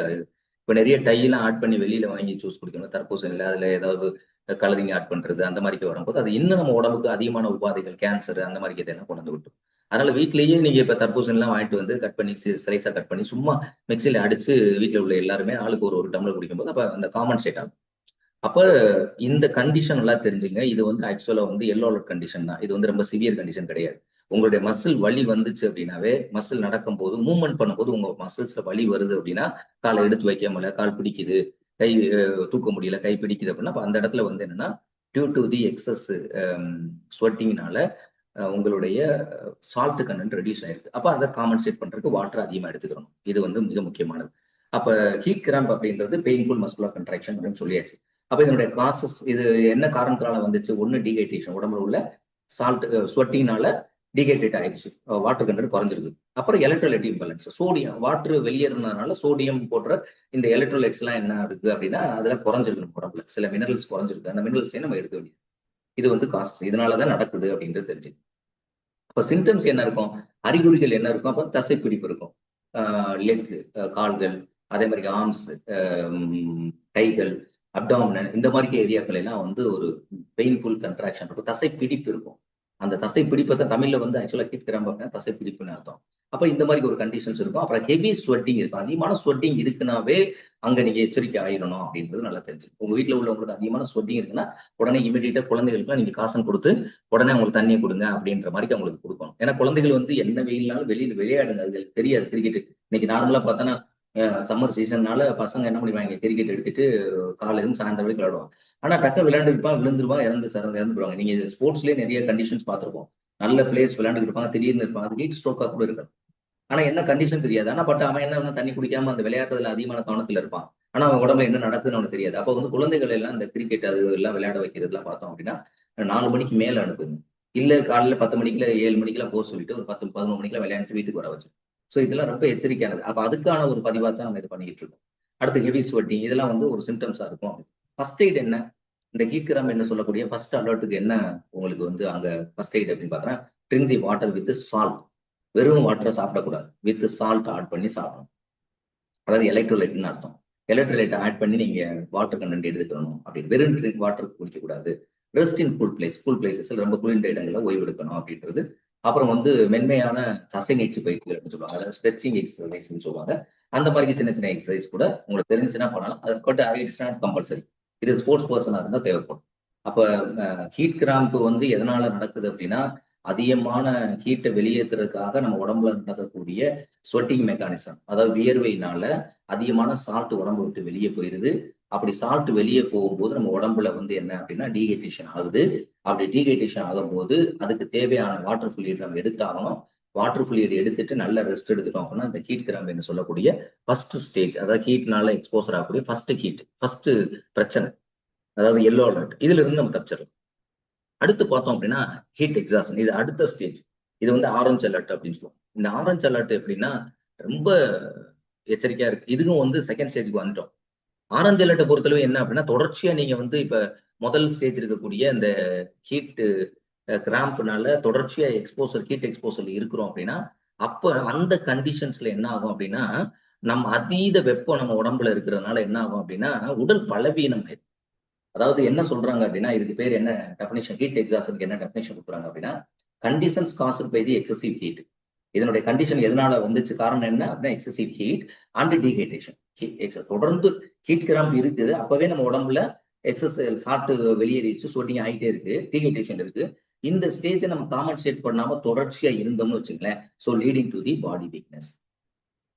S1: இப்ப நிறைய டையெல்லாம் ஆட் பண்ணி வெளியில வாங்கி ஜூஸ் குடிக்கணும். தர்பூசணில அதுல ஏதாவது கலரிங் ஆட் பண்றது அந்த மாதிரி வரும்போது அது இன்னும் நம்ம உடம்புக்கு அதிகமான உபாதைகள், கேன்சர் அந்த மாதிரி இதெல்லாம் கொண்டு வந்து விட்டுரும். அதனால வீட்லயே நீங்க இப்ப தர்பூசணிலாம் வாங்கிட்டு வந்து கட் பண்ணி ஸ்லைஸா கட் பண்ணி சும்மா மிக்ஸியில அடிச்சு வீட்டுல உள்ள எல்லாருமே ஆளுக்கு ஒரு ஒரு டம்ளர் குடிக்கும்போது அப்ப அந்த காமன் செட் ஆகும். அப்ப இந்த கண்டிஷன் எல்லாம் தெரிஞ்சுங்க. இது வந்து ஆக்சுவலா வந்து எல்லோ அலர்ட் கண்டிஷன் தான். இது வந்து ரொம்ப சிவியர் கண்டிஷன் கிடையாது. உங்களுடைய மசில் வலி வந்துச்சு அப்படின்னாவே, மசில் நடக்கும்போது மூவ்மெண்ட் பண்ணும்போது உங்க மசில்ஸ்ல வலி வருது அப்படின்னா, கால எடுத்து வைக்க முடியல, கால் பிடிக்குது, கை தூக்க முடியல, கை பிடிக்குது அப்படின்னா, அப்ப அந்த இடத்துல வந்து என்னன்னா, டியூ டு தி எக்ஸஸ் ஸ்வெட்டிங்னால உங்களுடைய சால்ட் கண்டென்ட் ரெடியூஸ் ஆயிருக்கு. அப்ப அதை காம்பன்சேட் பண்றதுக்கு வாட்டர் அதிகமா எடுத்துக்கணும். இது வந்து மிக முக்கியமானது. அப்ப ஹீட் கிராம்ப் அப்படின்றது பெயின்ஃபுல் மஸ்குலர் கன்ட்ராக்ஷன் அப்படின்னு சொல்லியாச்சு. அப்ப இதனுடைய காசஸ் இது என்ன காரணத்தினால வந்துச்சு? ஒண்ணு டீஹைட்ரேஷன், உடம்புல உள்ள சால்ட் ஸ்வெட்டிங்னால டீஹைட்ரேட் ஆயிடுச்சு. வாட்டர் கண்டென்ட் குறைஞ்சிருக்கு. அப்புறம் எலக்ட்ரோலைட் இம்பேலன்ஸ். சோடியம் வாட்டர் வெளியேறினதுனால சோடியம் போன்ற இந்த எலக்ட்ரோலைட்ஸ் எல்லாம் என்ன இருக்கு அப்படின்னா, அதெல்லாம் குறைஞ்சிருக்கு நம்ம உடம்புல. சில மினரல்ஸ் குறைஞ்சிருக்கு. அந்த மினரல்ஸையும் நம்ம எடுக்க வேண்டியது. இது வந்து காசு. இதனாலதான் நடக்குது அப்படின்றது தெரிஞ்சு. அப்ப சிம்டம்ஸ் என்ன இருக்கும்? அறிகுறிகள் என்ன இருக்கும்? அப்ப தசைப்பிடிப்பு இருக்கும். லெக், கால்கள், அதே மாதிரி ஆர்ம்ஸ், கைகள், அப்டாமினல் இந்த மாதிரி ஏரியாக்கள் எல்லாம் வந்து ஒரு பெயின்ஃபுல் கன்ட்ராக்ஷன் இருக்கும். தசை பிடிப்பு இருக்கும். அந்த தசை பிடிப்பை தான் தமிழ்ல வந்து ஆக்சுவலா கிட்கிறாங்க அப்படின்னா தசை பிடிப்புன்னு அர்த்தம். அப்ப இந்த மாதிரி ஒரு கண்டிஷன்ஸ் இருக்கும். அப்புறம் ஹெவி ஸ்வெட்டிங் இருக்கும். அதிகமான ஸ்வெட்டிங் இருக்குனாவே அங்க நீங்க எச்சரிக்கை ஆயிடணும் அப்படின்றது நல்லா தெரிஞ்சுக்கணும். உங்க வீட்டுல உள்ளவங்களுக்கு அதிகமான ஸ்வெட்டிங் இருக்குன்னா உடனே இமீடியட்டா குழந்தைகளுக்குலாம் நீங்க காசன் கொடுத்து உடனே அவங்களுக்கு தண்ணியை கொடுங்க அப்படின்ற மாதிரி அவங்களுக்கு கொடுக்கணும். ஏன்னா குழந்தைகள் வந்து என்ன வெயில்னாலும் வெளியில விளையாடுங்க. அது தெரியாது கிரிக்கெட். இன்னைக்கு நார்மலா பார்த்தோன்னா சம்மர் சீசன்னால பசங்க என்ன பண்ணிடுவாங்க, கிரிக்கெட் எடுத்துட்டு காலையில இருந்து சாயந்தரம் வரைக்கும் விளையாடுவாங்க. ஆனா டக்குனு விளையாண்டுருப்பான், விழுந்துருவான், இறந்து போடுவாங்க. நீங்க ஸ்போர்ட்ஸ்லயே நிறைய கண்டிஷன்ஸ் பார்த்திருப்போம். நல்ல பிளேயர்ஸ் விளையாண்டுட்டு இருப்பாங்க, திடீர்னு இருப்பாங்க. அது ஹீட் ஸ்ட்ரோக்கா கூட இருக்கலாம். ஆனா என்ன கண்டிஷன் தெரியாது. ஆனா பட் அவன் என்ன தண்ணி குடிக்காம அந்த விளையாட்டுல அதிகமான கவனத்துல இருப்பான். ஆனா அவன் உடம்புல என்ன நடக்குதுன்னு அவனுக்கு தெரியாது. அப்ப வந்து குழந்தைகள் எல்லாம் இந்த கிரிக்கெட் அது எல்லாம் விளையாட வைக்கிறதுலாம் பார்த்தோம் அப்படின்னா 4 மணிக்கு மேல அனுப்புங்க. இல்ல காலையில 10 மணிக்குல 7 மணிக்கெல்லாம் போக சொல்லிட்டு ஒரு 10, 11 மணிக்கெல்லாம் விளையாண்டுட்டு வீட்டுக்கு வர வச்சு. சோ இதெல்லாம் ரொம்ப எச்சரிக்கையானது. அப்ப அதுக்கான ஒரு பதிவா தான் நம்ம இது பண்ணிக்கிட்டு இருக்கோம். அடுத்து ஹெவி ஸ்வெட்டிங் இதெல்லாம் வந்து ஒரு சிம்டம்ஸா இருக்கும். ஃபர்ஸ்ட் எய்ட் என்ன? இந்த கீக்கிரம் என்ன சொல்லக்கூடிய ஃபர்ஸ்ட் அலர்ட்டுக்கு என்ன உங்களுக்கு வந்து அங்க ஃபர்ஸ்ட் எய்ட் அப்படின்னு பார்த்தா drink the water with salt. வெறும் வாட்டரை சாப்பிடக்கூடாது. வித் சால்ட் ஆட் பண்ணி சாப்பிடணும். அதாவது எலக்ட்ரோலைட்னு அர்த்தம். எலக்ட்ரோலைட் ஆட் பண்ணி நீங்க வாட்டர் கண்டென்ட் எடுத்துக்கணும் அப்படின்னு. வெறும் ட்ரிங்க் வாட்டர் குடிக்கக்கூடாது. ரெஸ்ட் இன் கூல் பிளேசஸ் ரொம்ப குளிர்ந்த இடங்களில் ஓய்வு எடுக்கணும் அப்படின்றது. அப்புறம் வந்து மென்மையான தசை நீட்சி பயிற்சிகள் சொல்லுவாங்க, அதாவது ஸ்ட்ரெச்சிங் எக்ஸசைஸ்ன்னு சொல்லுவாங்க. அந்த மாதிரி சின்ன சின்ன எக்ஸசைஸ் கூட உங்களுக்கு தெரிஞ்சுன்னா பண்ணலாம். அது பட் இட்ஸ் நாட் கம்பல்சரி. இது ஸ்போர்ட்ஸ் பர்சனாக இருந்தால் தேவைப்படும். அப்போ ஹீட் கிராம்ப் வந்து எதனால நடக்குது அப்படின்னா, அதிகமான ஹீட்டை வெளியேற்றுறதுக்காக நம்ம உடம்புல நடக்கக்கூடிய ஸ்வெட்டிங் மெக்கானிசம், அதாவது வியர்வையினால அதிகமான சால்ட் உடம்பு விட்டு வெளியே போயிருது. அப்படி சால்ட் வெளியே போகும்போது நம்ம உடம்புல வந்து என்ன அப்படின்னா டீஹைட்ரேஷன் ஆகுது. அப்படி டீஹைட்ரேஷன் ஆகும்போது அதுக்கு தேவையான வாட்டர் ஃப்ளூயிட் நம்ம எடுத்தாகணும். வாட்டர் ஃப்ளூயிட் எடுத்துட்டு நல்ல ரெஸ்ட் எடுத்துட்டோம் அப்படின்னா இந்த ஹீட் கிராம்ப் என்று சொல்லக்கூடிய ஃபர்ஸ்ட் ஸ்டேஜ், அதாவது ஹீட்னால எக்ஸ்போசர் ஆகக்கூடிய ஃபர்ஸ்ட் பிரச்சனை, அதாவது எல்லோ அலர்ட், இதுல இருந்து நம்ம தப்பிச்சிடலாம். அடுத்து பார்த்தோம் அப்படின்னா ஹீட் எக்ஸாஷன், இது அடுத்த ஸ்டேஜ். இது வந்து ஆரஞ்சு அலர்ட் அப்படின்னு சொல்லுவோம். இந்த ஆரஞ்சு அலர்ட் எப்படின்னா ரொம்ப எச்சரிக்கையா இருக்கு. இதுவும் வந்து செகண்ட் ஸ்டேஜுக்கு வந்துட்டோம். ஆரஞ்சு அலர்ட்டை பொறுத்தளவு என்ன அப்படின்னா, தொடர்ச்சியா நீங்க வந்து இப்ப முதல் ஸ்டேஜ் இருக்கக்கூடிய இந்த ஹீட் கிராம்ப்னால தொடர்ச்சியா ஹீட் எக்ஸ்போசர் இருக்கிறோம் அப்படின்னா, அப்ப அந்த கண்டிஷன்ஸ்ல என்ன ஆகும் அப்படின்னா, நம்ம அதீத வெப்பம் நம்ம உடம்புல இருக்கிறதுனால என்ன ஆகும் அப்படின்னா உடல் பலவீனம். அதாவது என்ன சொல்றாங்க அப்படின்னா, இதுக்கு பேர் என்ன டெஃபினேஷன், ஹீட் எக்ஸாஷனுக்கு என்ன டெஃபினேஷன் கொடுக்குறாங்க அப்படின்னா, conditions caused by the excessive heat. இதனுடைய கண்டிஷன் எதனால வந்துச்சு, காரணம் என்ன அப்படின்னா எக்ஸசிவ் ஹீட் அண்ட் டீஹைட்ரேஷன். தொடர்ந்து ஹீட் கிராம்ப் இருக்குது, அப்பவே நம்ம உடம்புல சால்ட் வெளியேறிச்சு, ஸ்வெட்டிங் ஆகிட்டே இருக்கு, டீஹைட்ரேஷன் இருக்கு. இந்த ஸ்டேஜை நம்ம காம்பன்சேட் பண்ணாம தொடர்ச்சியா இருந்தோம்னு வச்சுங்களேன், so leading to the body weakness.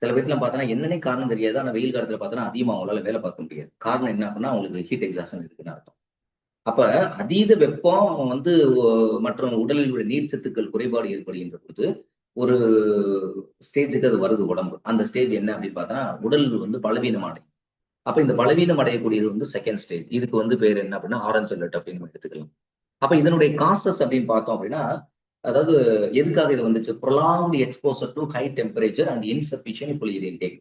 S1: சில பேர்லாம் பார்த்தோன்னா என்னன்னே காரணம் தெரியாது, ஆனால் வெயில் காலத்துல பார்த்தோன்னா அதிகமாக அவங்களால வேலை பார்க்க முடியாது. காரணம் என்ன அப்படின்னா அவங்களுக்கு ஹீட் எக்ஸாஷன் இருக்குன்னு அர்த்தம். அப்ப அதீத வெப்பம் வந்து மற்றும் உடலில் உள்ள நீர்ச்சத்துக்கள் குறைபாடு ஏற்படுகின்ற பொழுது ஒரு ஸ்டேஜுக்கு அது வருது உடம்பு. அந்த ஸ்டேஜ் என்ன அப்படின்னு பார்த்தா உடல் வந்து பலவீனம் அடையும். அப்ப இந்த பலவீனம் அடையக்கூடியது வந்து செகண்ட் ஸ்டேஜ். இதுக்கு வந்து பேர் என்ன அப்படின்னா ஆரஞ்சு அலர்ட் அப்படின்னு நம்ம எடுத்துக்கலாம். அப்ப இதனுடைய காசஸ் அப்படின்னு பார்த்தோம் அப்படின்னா, அதாவது எதுக்காக இது வந்துச்சு, prolonged exposure to high temperature and insufficient fluid intake.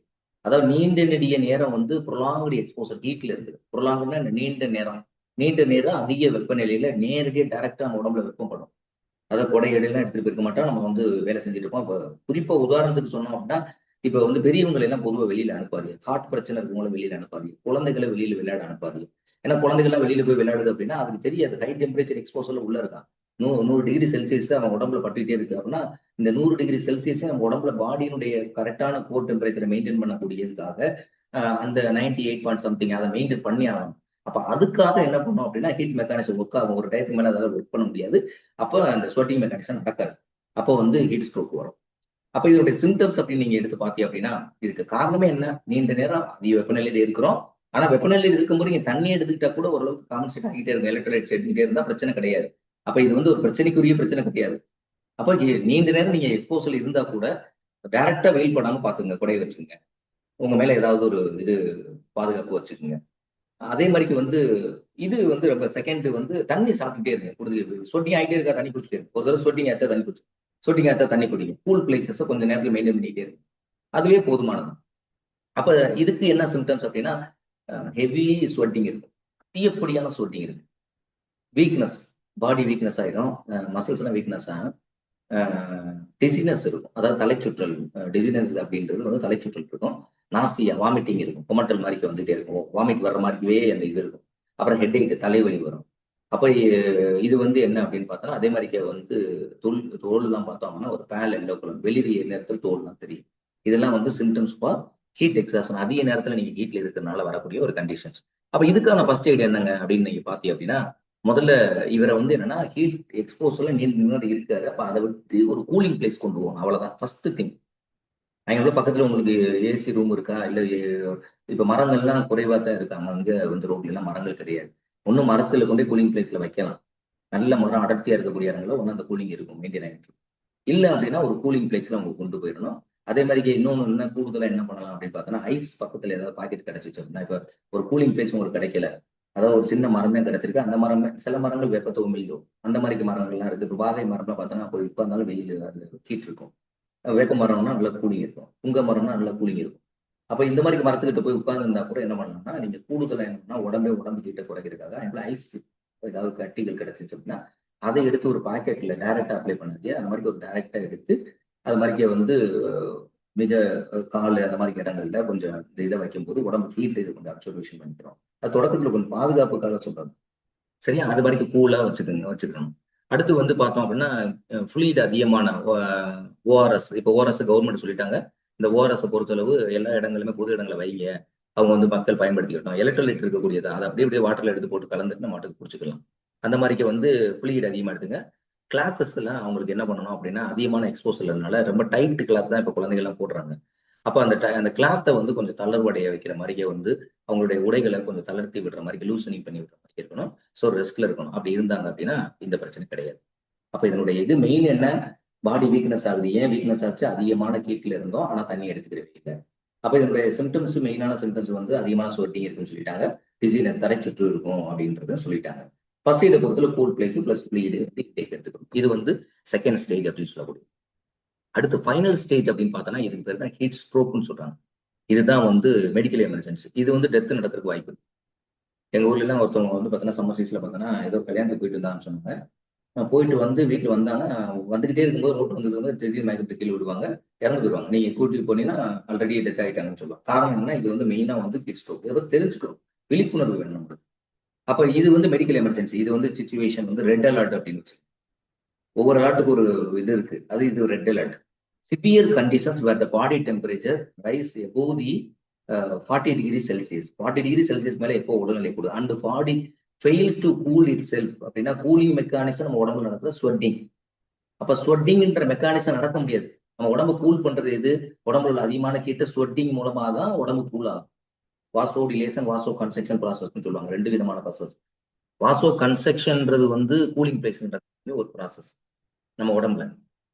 S1: அதாவது நீண்ட நெடிய நேரம் வந்து ப்ரொலாங்டு எக்ஸ்போசர் ஹீட்ல இருக்குது. ப்ரொலாங்டுனா நீண்ட நேரம் அதிக வெப்பநிலையில நேரடியாக டைரக்டா நம்ம உடம்புல வெப்பம் படும். அதாவது கொடை எடையெல்லாம் எடுத்துட்டு போயிருக்க மாட்டோம், நம்ம வந்து வேலை செஞ்சுட்டு இருப்போம். இப்போ குறிப்பா உதாரணத்துக்கு சொன்னோம் அப்படின்னா, இப்ப வந்து பெரியவங்களை எல்லாம் பொதுவாக வெளியில அனுப்பாதீங்க. ஹார்ட் பிரச்சனை இருக்கவங்கள வெளியில அனுப்பாதீங்க. குழந்தைகளை வெளியில விளையாட அனுப்பாதீங்க. ஏன்னா குழந்தைகள்லாம் வெளியில போய் விளையாடுது அப்படின்னா அதுக்கு தெரியாது ஹை டெம்பரேச்சர் எக்ஸ்போசர்ல உள்ள இருக்கான். 100 டிகிரி செல்சியஸ் அவன் உடம்புல பட்டுக்கிட்டே இருக்கு அப்படின்னா இந்த 100 டிகிரி செல்சியஸ் நம்ம உடம்புல பாடியினுடைய கரெக்டான கோர் டெம்பரேச்சரை மெயின்டைன் பண்ணக்கூடியதுக்காக அந்த 98 பாயிண்ட் சம்திங் அதை மெயின்டைன் பண்ணி ஆகணும். அப்ப அதுக்காக என்ன பண்ணோம் அப்படின்னா ஹீட் மெக்கானிசம் ஒர்க் ஆகும். ஒரு டயத்துக்கு மேல அதாவது ஒர்க் பண்ண முடியாது. அப்போ அந்த ஸ்வெட்டிங் மெக்கானிசம் நடக்காது. அப்போ வந்து ஹீட் ஸ்ட்ரோக் வரும். அப்ப இதனுடைய சிம்டம்ஸ் அப்படின்னு நீங்க எடுத்து பார்த்தீங்க அப்படின்னா இதுக்கு காரணமே என்ன, நீண்ட நேரம் அதிக வெப்பநிலையில இருக்கிறோம். ஆனா வெப்பநிலையில் இருக்கும்போது நீங்க தண்ணி எடுத்துக்கிட்டா கூட ஓரளவுக்கு காம்பன்சேட் ஆகிட்டே இருக்கும், எலக்ட்ரோலைட்ஸ் எடுத்துக்கிட்டே இருந்தா பிரச்சனை கிடையாது. அப்ப இது வந்து ஒரு பிரச்சனைக்குரிய பிரச்சனை கிடையாது. அப்ப நீண்ட நேரம் நீங்க எக்ஸ்போசல் இருந்தா கூட டைரக்டா வெயில் படாம பாத்துங்க, குடைய வச்சுங்க, உங்க மேல ஏதாவது ஒரு இது பாதுகாப்பு வச்சுக்கோங்க. அதே மாதிரிக்கு வந்து இது வந்து ரொம்ப செகண்ட் வந்து தண்ணி சாப்பிட்டுட்டே இருங்க. சொட்டிங் ஆகிட்டே இருக்கா தண்ணி குடிச்சிட்டே இருக்கு. ஒரு தடவை சொட்டிங் ஆச்சா தண்ணி குடிங்க. கூல் பிளேசஸ் கொஞ்சம் நேரத்தில் மெயின்டைன் பண்ணிட்டே இருக்கு. அதுவே போதுமானது. அப்ப இதுக்கு என்ன சிம்டம்ஸ் அப்படின்னா ஹெவி ஸ்வெட்டிங் இருக்கும், அதிகப்படியான ஸ்வெட்டிங் இருக்கு, வீக்னஸ், பாடி வீக்னஸ் ஆயிடும், மசில்ஸ் எல்லாம் வீக்னஸ் ஆகும், டிசினஸ் இருக்கும், அதாவது தலைச்சுற்றல். டிசினஸ் அப்படின்றது வந்து தலைச்சுற்றல் இருக்கும், நாசியா வாமிட்டிங் இருக்கும், குமட்டல் மாதிரி வந்துட்டே இருக்கும், வாமிட் வர்ற மாதிரியே அந்த இது இருக்கும். அப்புறம் ஹெட்ஏக் தலைவலி வரும். அப்ப இது வந்து என்ன அப்படின்னு பார்த்தோம்னா அதே மாதிரிக்கே வந்து தோல் எல்லாம் பார்த்தோம்னா ஒரு பேல் எல்லோ கலர் வெளிரிய நேரத்தில் தோல்லாம் தெரியும். இதெல்லாம் வந்து சிம்டம்ஸ் ஃபார் ஹீட் எக்ஸாஷன். அதிக நேரத்துல நீங்க ஹீட்ல இருக்கிறதுனால வரக்கூடிய ஒரு கண்டிஷன்ஸ். அப்ப இதுக்கான ஃபர்ஸ்ட் எய்ட் என்னங்க அப்படின்னு நீங்க பாத்தீங்க அப்படின்னா, முதல்ல இவரை வந்து என்னன்னா ஹீட் எக்ஸ்போசர்ல நீண்ட இருக்காரு. அப்ப அதை விட்டு ஒரு கூலிங் பிளேஸ் கொண்டு போகணும், அவ்வளவுதான் ஃபர்ஸ்ட் திங். அங்க பக்கத்துல உங்களுக்கு ஏசி ரூம் இருக்கா, இல்ல இப்ப மரங்கள்லாம் குறைவா தான் இருக்காங்க அங்க வந்து ரோட்ல எல்லாம் மரங்கள் கிடையாது. ஒன்னும் மரத்துல கொண்டு கூலிங் பிளேஸ்ல வைக்கலாம். நல்ல மரம் அடர்த்தியா இருக்கக்கூடிய இடங்கள்ல ஒன்று அந்த கூலிங் இருக்கும், மெயின்டைன் ஆகிட்டு. இல்லை அப்படின்னா ஒரு கூலிங் பிளேஸ்ல அவங்க கொண்டு போயிடணும். அதே மாதிரி இன்னொன்று என்ன கூடுதலா என்ன பண்ணலாம் அப்படின்னு பார்த்தோன்னா ஐஸ் பக்கத்துல ஏதாவது பாக்கெட் கிடைச்சிச்சு அப்படின்னா, இப்ப ஒரு கூலிங் பிளேஸ் உங்களுக்கு கிடைக்கல, அதாவது ஒரு சின்ன மரம் தான் கிடைச்சிருக்கு, அந்த மரம் சில மரங்கள் வெப்பத்தை உமிழ்ந்தும், அந்த மாதிரி மரங்கள்லாம் இருக்கு. இப்போ வாகை மரம்லாம் பார்த்தோன்னா போய் உட்கார்ந்தாலும் வெயில் அது ஹீட் இருக்கும். வேப்ப மரம்னா நல்லா கூலிங் இருக்கும், புங்க மரம்னா நல்லா கூலிங் இருக்கும். அப்ப இந்த மாதிரி மரத்துக்கிட்ட போய் உட்கார்ந்து இருந்தா கூட என்ன பண்ணலாம்னா நீங்க கூடுதலா என்னன்னா உடம்பு கிட்ட குறைக்கிறதுக்காக ஐஸ் ஏதாவது கட்டிகள் கிடைச்சிச்சு அப்படின்னா அதை எடுத்து ஒரு பாக்கெட்ல டைரக்டா அப்ளை பண்ணாது, அந்த மாதிரி ஒரு டைரக்டா எடுத்து அது மாதிரிக்கே வந்து மிக கால் அந்த மாதிரி இடங்கள்ல கொஞ்சம் இந்த இதை வைக்கும்போது உடம்பு ஹீட் இது கொஞ்சம் அப்சர்வேஷன் பண்ணிக்கிறோம். அது தொடக்கத்துல கொஞ்சம் பாதுகாப்புக்காக சொல்றது. சரியா? அது வரைக்கும் கூலா வச்சுக்கணும். அடுத்து வந்து பார்த்தோம் அப்படின்னா ஃப்ளூயிட் அதிகமான ஓஆர்எஸ். இப்போ ஓஆர்எஸ் கவர்மெண்ட் சொல்லிட்டாங்க. இந்த ஓஆர்எஸ் பொறுத்தளவு எல்லா இடங்களுமே பொது இடங்களை வைங்க. அவங்க வந்து மக்கள் பயன்படுத்திக்கிட்டோம். எலக்ட்ரோலைட் இருக்கக்கூடியது அதை அப்படியே அப்படியே வாட்டர்ல எடுத்து போட்டு கலந்துட்டு நம்ம மாட்டுக்கு குடிச்சுக்கலாம். அந்த மாதிரிக்கு வந்து ஃப்ளூயிட் அதிகமா எடுத்துங்க. கிளாத்தஸ் எல்லாம் அவங்களுக்கு என்ன பண்ணணும் அப்படின்னா அதிகமான எக்ஸ்போசர்னால ரொம்ப டைட் கிளாத் தான் இப்போ குழந்தைகள் எல்லாம் போடுறாங்க. அப்ப அந்த கிளாத்தை வந்து கொஞ்சம் தளர்வடைய வைக்கிற மாதிரியே வந்து அவங்களுடைய உடைகளை கொஞ்சம் தளர்த்தி விடுற மாதிரி லூசனிங் பண்ணி விடுற மாதிரி இருக்கணும். ஸோ ரெஸ்ட்ல இருக்கணும். அப்படி இருந்தாங்க அப்படின்னா இந்த பிரச்சனை கிடையாது. அப்ப இதனுடைய இது மெயின் என்ன, பாடி வீக்னஸ் ஆகுது. ஏன் வீக்னஸ் ஆச்சு? அதிகமான கீட்ல இருந்தோம், ஆனா தண்ணி எடுத்துக்கிறவே இல்லை. அப்ப இதனுடைய சிம்டம்ஸ், மெயினான சிம்டம்ஸ் வந்து அதிகமான ஸ்வெட்டிங் இருக்குன்னு சொல்லிட்டாங்க. டிசீனஸ், தரை சுற்று இருக்கும் அப்படின்றத சொல்லிட்டாங்க. ஃபர்ஸ்ட் இதை பொறுத்தல கூல் பிளேஸ் பிளஸ் ப்ளீடு எடுத்துக்கணும். இது வந்து செகண்ட் ஸ்டேஜ் அப்படின்னு சொல்லக்கூடிய. அடுத்து ஃபைனல் ஸ்டேஜ் அப்படின்னு பார்த்தோன்னா இதுக்கு பேர் தான் ஹீட் ஸ்ட்ரோக்னு சொல்றாங்க. இதுதான் வந்து மெடிக்கல் எமர்ஜென்சி. இது வந்து டெத் நடக்கிறதுக்கு வாய்ப்பு இருக்கு. எங்க ஊர்ல எல்லாம் ஒருத்தவங்க வந்து பார்த்தோன்னா சம்மர் சீஸ்ல பார்த்தோன்னா ஏதோ கல்யாணத்துக்கு போயிட்டு இருந்தான்னு சொன்னாங்க. போயிட்டு வந்து வீட்டுல வந்தாங்க. வந்துகிட்டே இருக்கும்போது ரோட்டு வந்து திடீர்னு மயக்கத்தை கீழே விடுவாங்க, இறந்து போயிடுவாங்க. நீங்க கூட்டிட்டு போனீங்கன்னா ஆல்ரெடி டெத் ஆயிட்டாங்கன்னு சொல்லுவாங்க. காரணம் என்ன? இது வந்து மெயினா வந்து ஹீட் ஸ்ட்ரோக். இதை தெரிஞ்சுக்கணும், விழிப்புணர்வு வேணும் நமக்கு. அப்ப இது வந்து மெடிக்கல் எமர்ஜென்சி. இது வந்து சிச்சுவேஷன் வந்து ரெட் அலர்ட் அப்படின்னு வச்சு ஒவ்வொரு அலர்ட்டுக்கு ஒரு இது இருக்கு. அது இது red alert. Severe conditions where the body temperature rise above the 40 degree Celsius. 40 degree Celsius மேல எப்போ உடல்நிலை கூடும் and body fail to cool itself. அப்படின்னா கூலிங் மெக்கானிசம் நம்ம உடம்புல நடக்குது ஸ்வெட்டிங். அப்ப ஸ்வெட்டிங்ன்ற மெக்கானிசம் நடக்க முடியாது. நம்ம உடம்பு கூல் பண்றது எது? உடம்புல உள்ள அதிகமான ஹீட்டை ஸ்வெட்டிங் மூலமா தான் உடம்பு கூல் ஆகும். வாசோ டிலேஷன், வாசோ கன்ஸ்ட்ரக்ஷன் ப்ராசஸ்ன்னு சொல்லுவாங்க. ரெண்டு விதமான ப்ராசஸ். வாசோ கன்ஸ்ட்ரக்ஷன்ன்றது வந்து கூலிங் பிளேஸ்ன்றது ஒரு ப்ராசஸ் நம்ம உடம்புல.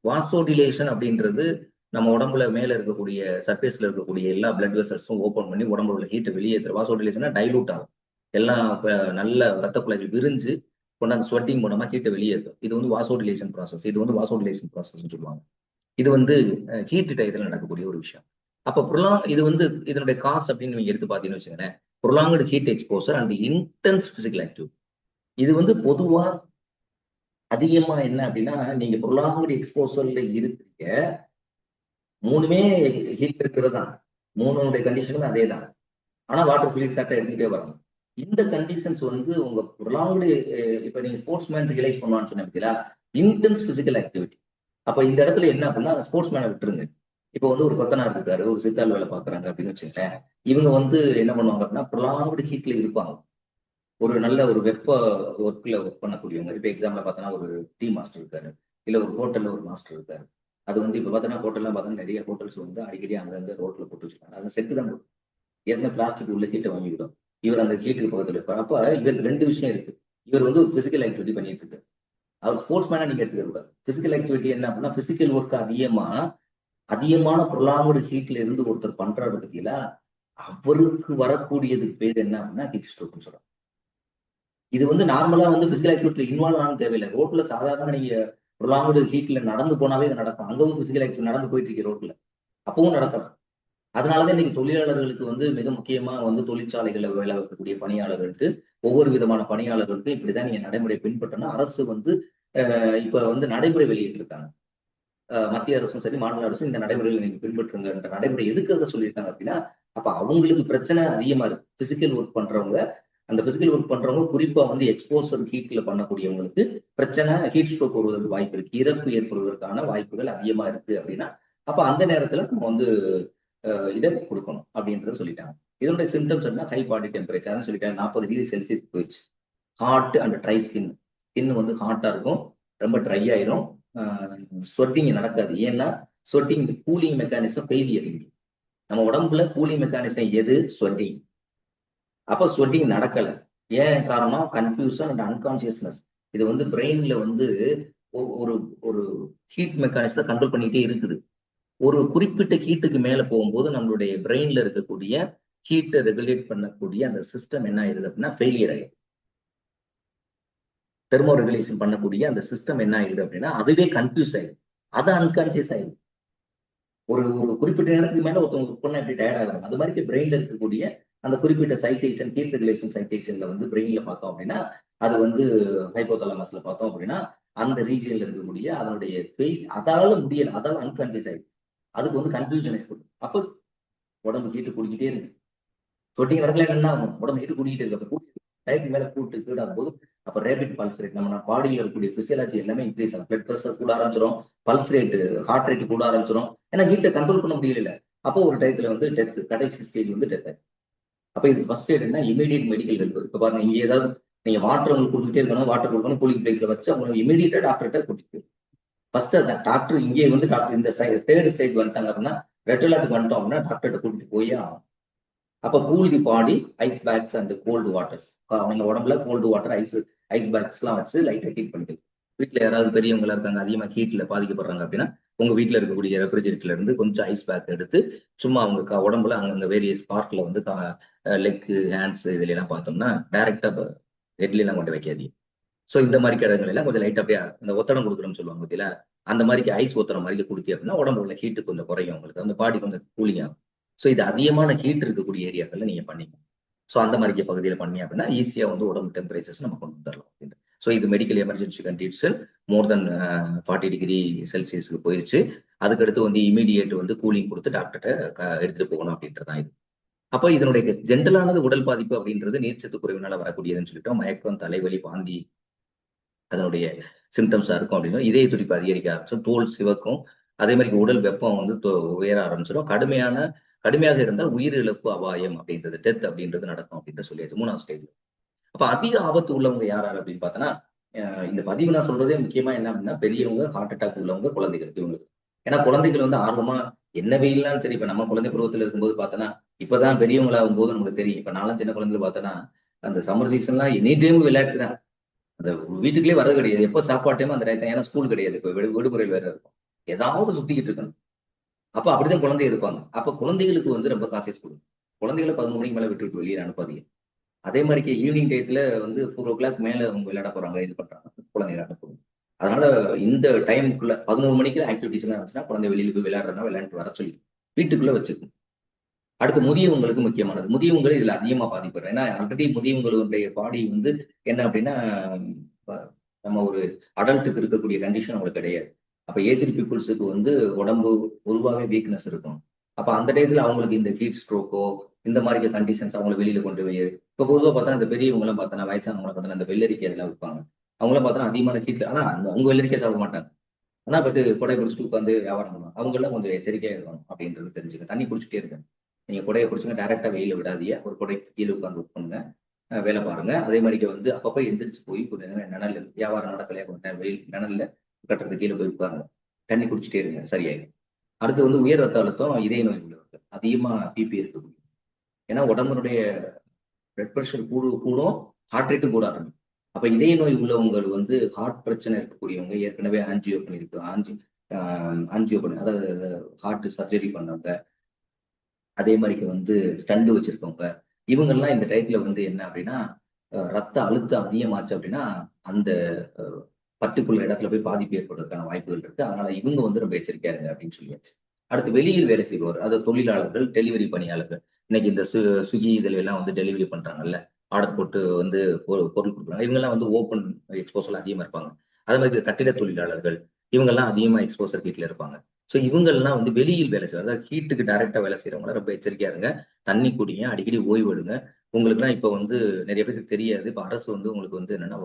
S1: வாசோடிலேஷன் அப்படின்றது நம்ம உடம்புல மேல இருக்கக்கூடிய சர்ஃபேஸ்ல இருக்கக்கூடிய எல்லா பிளட் வெசல்ஸும் ஓப்பன் பண்ணி உடம்புல உள்ள ஹீட்டை வெளியேற்ற. வாசோடிலேஷனா டைலூட் ஆகும். எல்லாம் நல்ல ரத்த குழாய்கள் விரிஞ்சு கொண்டாந்து ஸ்வெட்டிங் மூலமா ஹீட்டை வெளியேற்றும். இது வந்து வாசோடிலேஷன் ப்ராசஸ். இது வந்து வாசோடிலேஷன் ப்ராசஸ் சொல்லுவாங்க. இது வந்து ஹீட் டயத்துல நடக்கக்கூடிய ஒரு விஷயம். அப்ப இது வந்து இதனுடைய காஸ் அப்படின்னு நீங்க எடுத்து பார்த்தீங்கன்னு வச்சுக்கோங்களேன், prolonged heat exposure and intense physical activity. இது வந்து பொதுவா அதிகமா என்ன அப்படின்னா, நீங்க ப்ரொலாங்டு எக்ஸ்போசர்ல இருக்கீங்க, மூணுமே ஹீட் இருக்கிறது தான். மூணுடைய கண்டிஷனுமே அதே தான். ஆனா வாட்டர் ஃபிலிட் கரெக்டா எடுத்துக்கிட்டே வரணும். இந்த கண்டிஷன்ஸ் வந்து உங்க ப்ரொலாங்டு இப்ப நீங்க ஸ்போர்ட்ஸ் மேன் ரியலைஸ் பண்ணுவான்னு சொன்னீங்களா, இன்டென்ஸ் பிசிக்கல் ஆக்டிவிட்டி. அப்ப இந்த இடத்துல என்ன அப்படின்னா ஸ்போர்ட்ஸ் மேனை விட்டுருங்க. இப்போ வந்து ஒரு கொத்தனார் இருக்காரு, ஒரு சித்தாள் வேலை பாக்குறாங்க அப்படின்னு வச்சுக்கோங்களேன். இவங்க வந்து என்ன பண்ணுவாங்க அப்படின்னா ப்ரொலாங்டு ஹீட்ல இருப்பாங்க. ஒரு நல்ல ஒரு வெப்ப ஒர்க்ல ஒர்க் பண்ணக்கூடியவங்க. இப்போ எக்ஸாம்பிள் பார்த்தோன்னா ஒரு டீ மாஸ்டர் இருக்காரு, இல்ல ஒரு ஹோட்டல்ல ஒரு மாஸ்டர் இருக்காரு. அது வந்து இப்போ பார்த்தோன்னா ஹோட்டல்லாம் பார்த்தோன்னா நிறைய ஹோட்டல்ஸ் வந்து அடிக்கடி அங்கங்க ரோட்ல போட்டு வச்சுருக்காங்க. அதை செட்டு தான் போடும். ஏற்கனவே பிளாஸ்டிக் உள்ள ஹீட்டை வாங்கிவிடும். இவர் அந்த ஹீட்டுக்கு பக்கத்தில் இருப்பார். அப்ப இவர் ரெண்டு விஷயம் இருக்கு. இவர் வந்து ஒரு பிசிக்கல் ஆக்டிவிட்டி பண்ணிட்டு இருக்காரு. அவர் ஸ்போர்ட்ஸ் மேனா நீங்க எடுத்துக்க கூடாது. பிசிக்கல் ஆக்டிவிட்டி என்ன அப்படின்னா பிசிக்கல் ஒர்க் அதிகமான ப்ரொலாங்டு ஹீட்ல இருந்து ஒருத்தர் பண்றாரு பத்தியில அவருக்கு வரக்கூடியதுக்கு பேர் என்ன அப்படின்னா ஹீட் ஸ்ட்ரோக்னு சொல்றாங்க. இது வந்து நார்மலா வந்து பிசிக்கல் ஆக்டிவிட்டில இன்வால்வ் ஆன தேவையில்லை. ரோட்ல சாதாரண நீங்க ப்ரொலாங்டு ஹீட்ல நடந்து போனாவே இது நடக்கும். அங்கவும் பிசிக்கல் ஆக்டிவிட்டி நடந்து போயிட்டு இருக்கு ரோட்ல, அப்பவும் நடக்கலாம். அதனாலதான் இன்னைக்கு தொழிலாளர்களுக்கு வந்து மிக முக்கியமா வந்து தொழிற்சாலைகளில் வேலை வைக்கக்கூடிய பணியாளர்களுக்கு ஒவ்வொரு விதமான பணியாளர்களுக்கு இப்படிதான் நீங்க நடைமுறை பின்பற்றணும். அரசு வந்து இப்ப வந்து நடைமுறை வெளியிட்டு இருக்காங்க. மத்திய அரசும் சரி, மாநில அரசும் இந்த நடைமுறைகளை நீங்க பின்பற்றுங்கன்ற நடைமுறை எதுக்காக சொல்லியிருக்காங்க அப்படின்னா, அப்ப அவங்களுக்கு பிரச்சனை அதிகமா இருக்கு. பிசிக்கல் ஒர்க் பண்றவங்க, அந்த பிசிக்கல் ஒர்க் பண்றவங்க குறிப்பா வந்து எக்ஸ்போசர் ஹீட்ல பண்ணக்கூடியவங்களுக்கு பிரச்சனை, ஹீட் ஸ்ட்ரோக் வருவதற்கு வாய்ப்பு இருக்கு, இறப்பு ஏற்படுவதற்கான வாய்ப்புகள் அதிகமா இருக்கு அப்படின்னா, அப்ப அந்த நேரத்துல நம்ம வந்து இதை கொடுக்கணும் அப்படின்றத சொல்லிட்டாங்க. இதனுடைய சிம்டம்ஸ் என்ன? ஹை பாடி டெம்பரேச்சர் சொல்லிட்டாங்க. 40 டிகிரி செல்சியஸ் போயிடுச்சு. Hard and dry skin. Skin வந்து ஹார்ட்டா இருக்கும், ரொம்ப ட்ரை ஆயிரும். ஸ்வெட்டிங் நடக்காது. ஏன்னா ஸ்வெட்டிங் கூலிங் மெக்கானிசம் ஃபெயிலியர். நம்ம உடம்புல கூலிங் மெக்கானிசம் எது? ஸ்வெட்டிங். அப்ப ஸ்வெட்டிங் நடக்கல. ஏன் காரணம்? Confusion and unconsciousness. இது வந்து பிரெயின்ல வந்து ஒரு ஒரு ஹீட் மெக்கானிசத்தை கண்ட்ரோல் பண்ணிட்டே இருக்குது. ஒரு குறிப்பிட்ட ஹீட்டுக்கு மேல போகும்போது நம்மளுடைய பிரெயின்ல இருக்கக்கூடிய ஹீட்டை ரெகுலேட் பண்ணக்கூடிய அந்த சிஸ்டம் என்ன ஆயிருது அப்படின்னா ஃபெயிலியர் ஆயிடுது. தெர்மோ ரெகுலேஷன் பண்ணக்கூடிய அந்த சிஸ்டம் என்ன ஆயிடுது அப்படின்னா அதுவே கன்ஃபியூஸ் ஆயிடுது, அது அன்கான்சியஸ் ஆயிடுது. ஒரு ஒரு குறிப்பிட்ட நேரத்துக்கு மேல ஒருத்தவங்க ஒர்க் பண்ண எப்படி டயர்ட் ஆகும், அது மாதிரி பிரெயின்ல இருக்கக்கூடிய அந்த குறிப்பிட்ட சைட்டேஷன், ஹீட் ரெகுலேஷன் சைட்டேஷன்ல வந்து பிரெயின்ல பார்த்தோம் அப்படின்னா அது வந்து ஹைப்போதாலமஸ்ல பார்த்தோம் அப்படின்னா அந்த ரீஜியன்ல இருக்கக்கூடிய அதனுடைய ஃபெயில், அதால முடியல, அதால அன்கான்சியஸ் ஆயிடுது. அதுக்கு வந்து கன்ஃபியூஷன் ஏற்படும். அப்போ உடம்பு ஹீட்டு கூடிக்கிட்டே இருக்கு. ஸ்வெட்டிங் நடக்கல என்ன ஆகும், உடம்பு ஹீட்டு கூடிக்கிட்டே இருக்கு. அப்போ டைத்துக்கு மேல கூட்டு கீடாகும் போது அப்போ ரேபிட் பல்ஸ் ரேட், நம்ம பாடியில் இருக்கக்கூடிய பிசியலாஜி எல்லாமே இன்க்ரீஸ் ஆகும். பிளட் ப்ரெஷர் கூட ஆரம்பிச்சிடும், பல்ஸ் ரேட் ஹார்ட் ரேட் கூட ஆரம்பிச்சிடும். ஏன்னா ஹீட்டை கண்ட்ரோல் பண்ண முடியல. அப்போ ஒரு டயத்துல வந்து டெத், கடைசி ஸ்டேஜ் வந்து டெத். அப்ப இது ஃபர்ஸ்ட் எய்ட் என்ன, இமீடியட் மெடிக்கல் ஹெல்ப். இப்ப பாருங்க, இங்க ஏதாவது நீங்க வாட்டர் உங்களுக்கு கொடுத்துட்டே இருக்கணும், வாட்டர் கொடுக்கணும், கூலிங் பிளேஸ்ல வச்சு அவங்க இமீடியட்டா டாக்டர்கிட்ட கூட்டிட்டு ஃபர்ஸ்ட் அதான் டாக்டர் இங்கே வந்து டாக்டர் இந்த தேர்ட் ஸ்டேஜ் வந்துட்டாங்க அப்படின்னா, ரெட் அலர்ட் வந்துட்டோம் அப்படின்னா டாக்டர்கிட்ட கூட்டிட்டு போயே ஆகும். அப்ப cool the body, ice packs and cold waters. அவங்க உடம்புல கோல்டு வாட்டர், ஐஸ் பேக்ஸ் எல்லாம் வச்சு லைட்டா ஹீட் பண்ணிக்கலாம். வீட்டுல யாராவது பெரியவங்களா இருக்காங்க, அதிகமா ஹீட்ல பாதிக்கப்படுறாங்க அப்படின்னா, உங்க வீட்டுல இருக்கக்கூடிய ரெஃப்ரிஜரேட்டர்ல இருந்து கொஞ்சம் ஐஸ் பேக் எடுத்து சும்மா அவங்க உடம்புல அங்கங்க வேரியஸ் பார்ட்ல வந்து லெக், ஹேண்ட்ஸ் இதுல எல்லாம் பார்த்தோம்னா டைரக்டா ஹெட்ல எல்லாம் கொண்டு வைக்காதீங்க. ஸோ இந்த மாதிரி இடங்கள் எல்லாம் கொஞ்சம் லைட் அப்படியே அந்த ஒத்தடம் கொடுக்குறோம்னு சொல்லுவாங்க பத்தியில, அந்த மாதிரி ஐஸ் ஒத்துற மாதிரி கொடுத்தி அப்படின்னா உடம்பு உள்ள ஹீட்டு கொஞ்சம் குறையும், உங்களுக்கு அந்த பாடி கொஞ்சம் கூலிங் ஆகும். ஸோ இது அதிகமான ஹீட் இருக்கக்கூடிய ஏரியாக்கள்ல நீங்க பண்ணீங்க. ஸோ அந்த மாதிரி பகுதியில் பண்ணி அப்படின்னா ஈஸியா வந்து உடம்பு டெம்பரேச்சர்ஸ் நம்ம கொண்டு வந்துடலாம் அப்படின்னு. ஸோ இது மெடிக்கல் எமர்ஜென்சி கண்டிஷன் மோர் தென் 40 டிகிரி செல்சியஸ்க்கு போயிருச்சு. அதுக்கடுத்து வந்து இமீடியேட் வந்து கூலிங் கொடுத்து டாக்டர்கிட்ட எடுத்துட்டு போகணும் அப்படின்றதான் இது. அப்போ இதனுடைய ஜென்ரலானது உடல் பாதிப்பு அப்படின்றது நீர்ச்சத்து குறைவினால வரக்கூடியதுன்னு சொல்லிட்டோம். மயக்கம், தலைவலி, வாந்தி அதனுடைய சிம்டம்ஸா இருக்கும் அப்படின்னா, இதய துடிப்பு அதிகரிக்க ஆரம்பிச்சிடும், தோல் சிவக்கும், அதே மாதிரி உடல் வெப்பம் வந்து உயர ஆரம்பிச்சிடும். கடுமையாக இருந்தால் உயிரிழப்பு அபாயம் அப்படின்றது, டெத் அப்படின்றது நடக்கும் அப்படின்னு சொல்லியாச்சு 3ஆவது ஸ்டேஜ். அப்ப அதிக ஆபத்து உள்ளவங்க யார் அப்படின்னு பார்த்தோன்னா, இந்த பதிவு நான் சொல்றதே முக்கியமா என்ன அப்படின்னா, பெரியவங்க, ஹார்ட் அட்டாக் உள்ளவங்க, குழந்தைகள், இவங்களுக்கு. ஏன்னா குழந்தைகள் வந்து ஆர்வமா என்ன வெயில்லாம் சரி, இப்ப நம்ம குழந்தை பருவத்துல இருக்கும்போது பார்த்தோன்னா, இப்பதான் பெரியவங்களாகும் போது நமக்கு தெரியும். இப்ப நானும் சின்ன குழந்தைல பார்த்தோன்னா, அந்த சம்மர் சீசன்லாம் எனி டைம் விளையாட்டு தான். அந்த வீட்டுக்குள்ளே வர்றது கிடையாது. எப்போ சாப்பாடு டைம் அந்த டயத்தை, ஏன்னா ஸ்கூல் கிடையாது, இப்போ விடுமுறையில் வேற இருக்கும், ஏதாவது சுத்திக்கிட்டு இருக்கணும். அப்ப அப்படிதான் குழந்தை இருப்பாங்க. அப்ப குழந்தைகளுக்கு வந்து ரொம்ப காசியஸ் கொடுங்க. குழந்தைகளை 11 மணிக்கு மேல விட்டுவிட்டு வெளியே அனுப்பாதீங்க. அதே மாதிரி ஈவினிங் டயத்துல வந்து 4 o'clock மேல அவங்க விளையாட போறாங்க, இது பண்றாங்க, குழந்தைகளை அனுப்புங்க. அதனால இந்த டைமுக்குள்ள 11 மணிக்கு ஆக்டிவிட்டிஸ் எல்லாம் இருந்துச்சுன்னா குழந்தை வெளியில போய் விளையாடுறதுனா விளையாண்டு வர சொல்லி வீட்டுக்குள்ள வச்சுக்கணும். அடுத்து முதியவங்களுக்கு முக்கியமானது. முதியவங்க இதுல அதிகமா பாதிப்படுறோம். ஏன்னா ஆல்ரெடி முதியவங்களுடைய பாடி வந்து என்ன அப்படின்னா, நம்ம ஒரு அடல்ட்டுக்கு இருக்கக்கூடிய கண்டிஷன் அவங்களுக்கு கிடையாது. அப்ப ஏஜ்டு பீப்புள்ஸுக்கு வந்து உடம்பு பொதுவாகவே வீக்னஸ் இருக்கும். அப்ப அந்த டயத்துல அவங்களுக்கு இந்த ஹீட் ஸ்ட்ரோக்கோ இந்த மாதிரி கண்டிஷன்ஸ் அவங்களை வெளியில கொண்டு போய், இப்ப பொதுவாக பார்த்தா இந்த பெரியவங்க எல்லாம் பார்த்தோன்னா, வயசானவங்களை பார்த்தோன்னா இந்த வெள்ளரிக்கை எல்லாம் வைப்பாங்க. அவங்களாம் பார்த்தோன்னா அதிகமான ஹீட்ல, ஆனா அவங்க வெள்ளரிக்கை சாப்பிட மாட்டாங்க. ஆனா பட்டு கொடை பிடிச்சிட்டு உட்காந்து வியாபாரம் பண்ணுவாங்க. அவங்க எல்லாம் கொஞ்சம் எச்சரிக்கையா இருக்கணும் அப்படின்றது தெரிஞ்சுக்க. தண்ணி குடிச்சிட்டே இருக்க. நீங்க கொடையை பிடிச்சுங்க, டைரக்டா வெயில விடாதீங்க. ஒரு கொடைக்கு கீழே உட்காந்து ஒர்க் பண்ணுங்க, வேலை பாருங்க. அதே மாதிரி வந்து அப்பப்போ எந்திரிச்சு போய் கொஞ்சம் நேரம் நிழல், வியாபாரம் நடக்கலையா கொஞ்சம் நேரம் வெயில் நிழல்ல கட்டுறது கீழே போய் உட்காருங்க, தண்ணி குடிச்சிட்டே இருங்க, சரியாயிடும். அடுத்து வந்து உயர் ரத்த அழுத்தம், இதய நோய் உள்ளவர்கள் அதிகமா பிபி இருக்கு. ஏன்னா உடம்புடைய பிளட் ப்ரெஷர் கூடும், ஹார்ட் ரேட்டும் கூட ஆரம்பிக்கும். அப்ப இதய நோய் உள்ளவங்க வந்து ஹார்ட் பிரச்சனை இருக்கக்கூடியவங்க, ஏற்கனவே ஆன்ஜியோ பண்ணிருக்கு, ஆன்ஜியோ பண்ணி அதாவது ஹார்ட் சர்ஜரி பண்ணவங்க, அதே மாதிரி வந்து ஸ்டண்ட் வச்சிருக்கவங்க, இவங்கெல்லாம் இந்த டயத்துல வந்து என்ன அப்படின்னா, ரத்த அழுத்தம் அதிகமாச்சு அப்படின்னா அந்த பர்டிகுலர் இடத்துல போய் பாதிப்பு ஏற்படுறதுக்கான வாய்ப்புகள் இருக்கு. அதனால இவங்க வந்து ரொம்ப எச்சரிக்கையா இருங்க அப்படின்னு சொல்லியாச்சு. அடுத்து வெளியில் வேலை செய்வோர், அது தொழிலாளர்கள், டெலிவரி பணியாளர்கள். இன்னைக்கு இந்த ஸ்விக்கி இதுல எல்லாம் வந்து டெலிவரி பண்றாங்கல்ல, ஆர்டர் போட்டு வந்து பொருள் கொடுக்குறாங்க. இவங்கெல்லாம் வந்து ஓப்பன் எக்ஸ்போசல் அதிகமா இருப்பாங்க. அதே மாதிரி கட்டிட தொழிலாளர்கள், இவங்கெல்லாம் அதிகமா எக்ஸ்போசர் வீட்டில் இருப்பாங்க. ஸோ இவங்கெல்லாம் வந்து வெளியில் வேலை செய்வாங்க, அதாவது ஹீட்டுக்கு டைரக்டா வேலை செய்யறவங்க ரொம்ப எச்சரிக்கையா இருங்க. தண்ணி குடிங்க, அடிக்கடி ஓய்வு எடுங்க. உங்களுக்குலாம் இப்போ வந்து நிறைய பேருக்கு தெரியாது. இப்போ அரசு வந்து உங்களுக்கு வந்து என்னன்னா,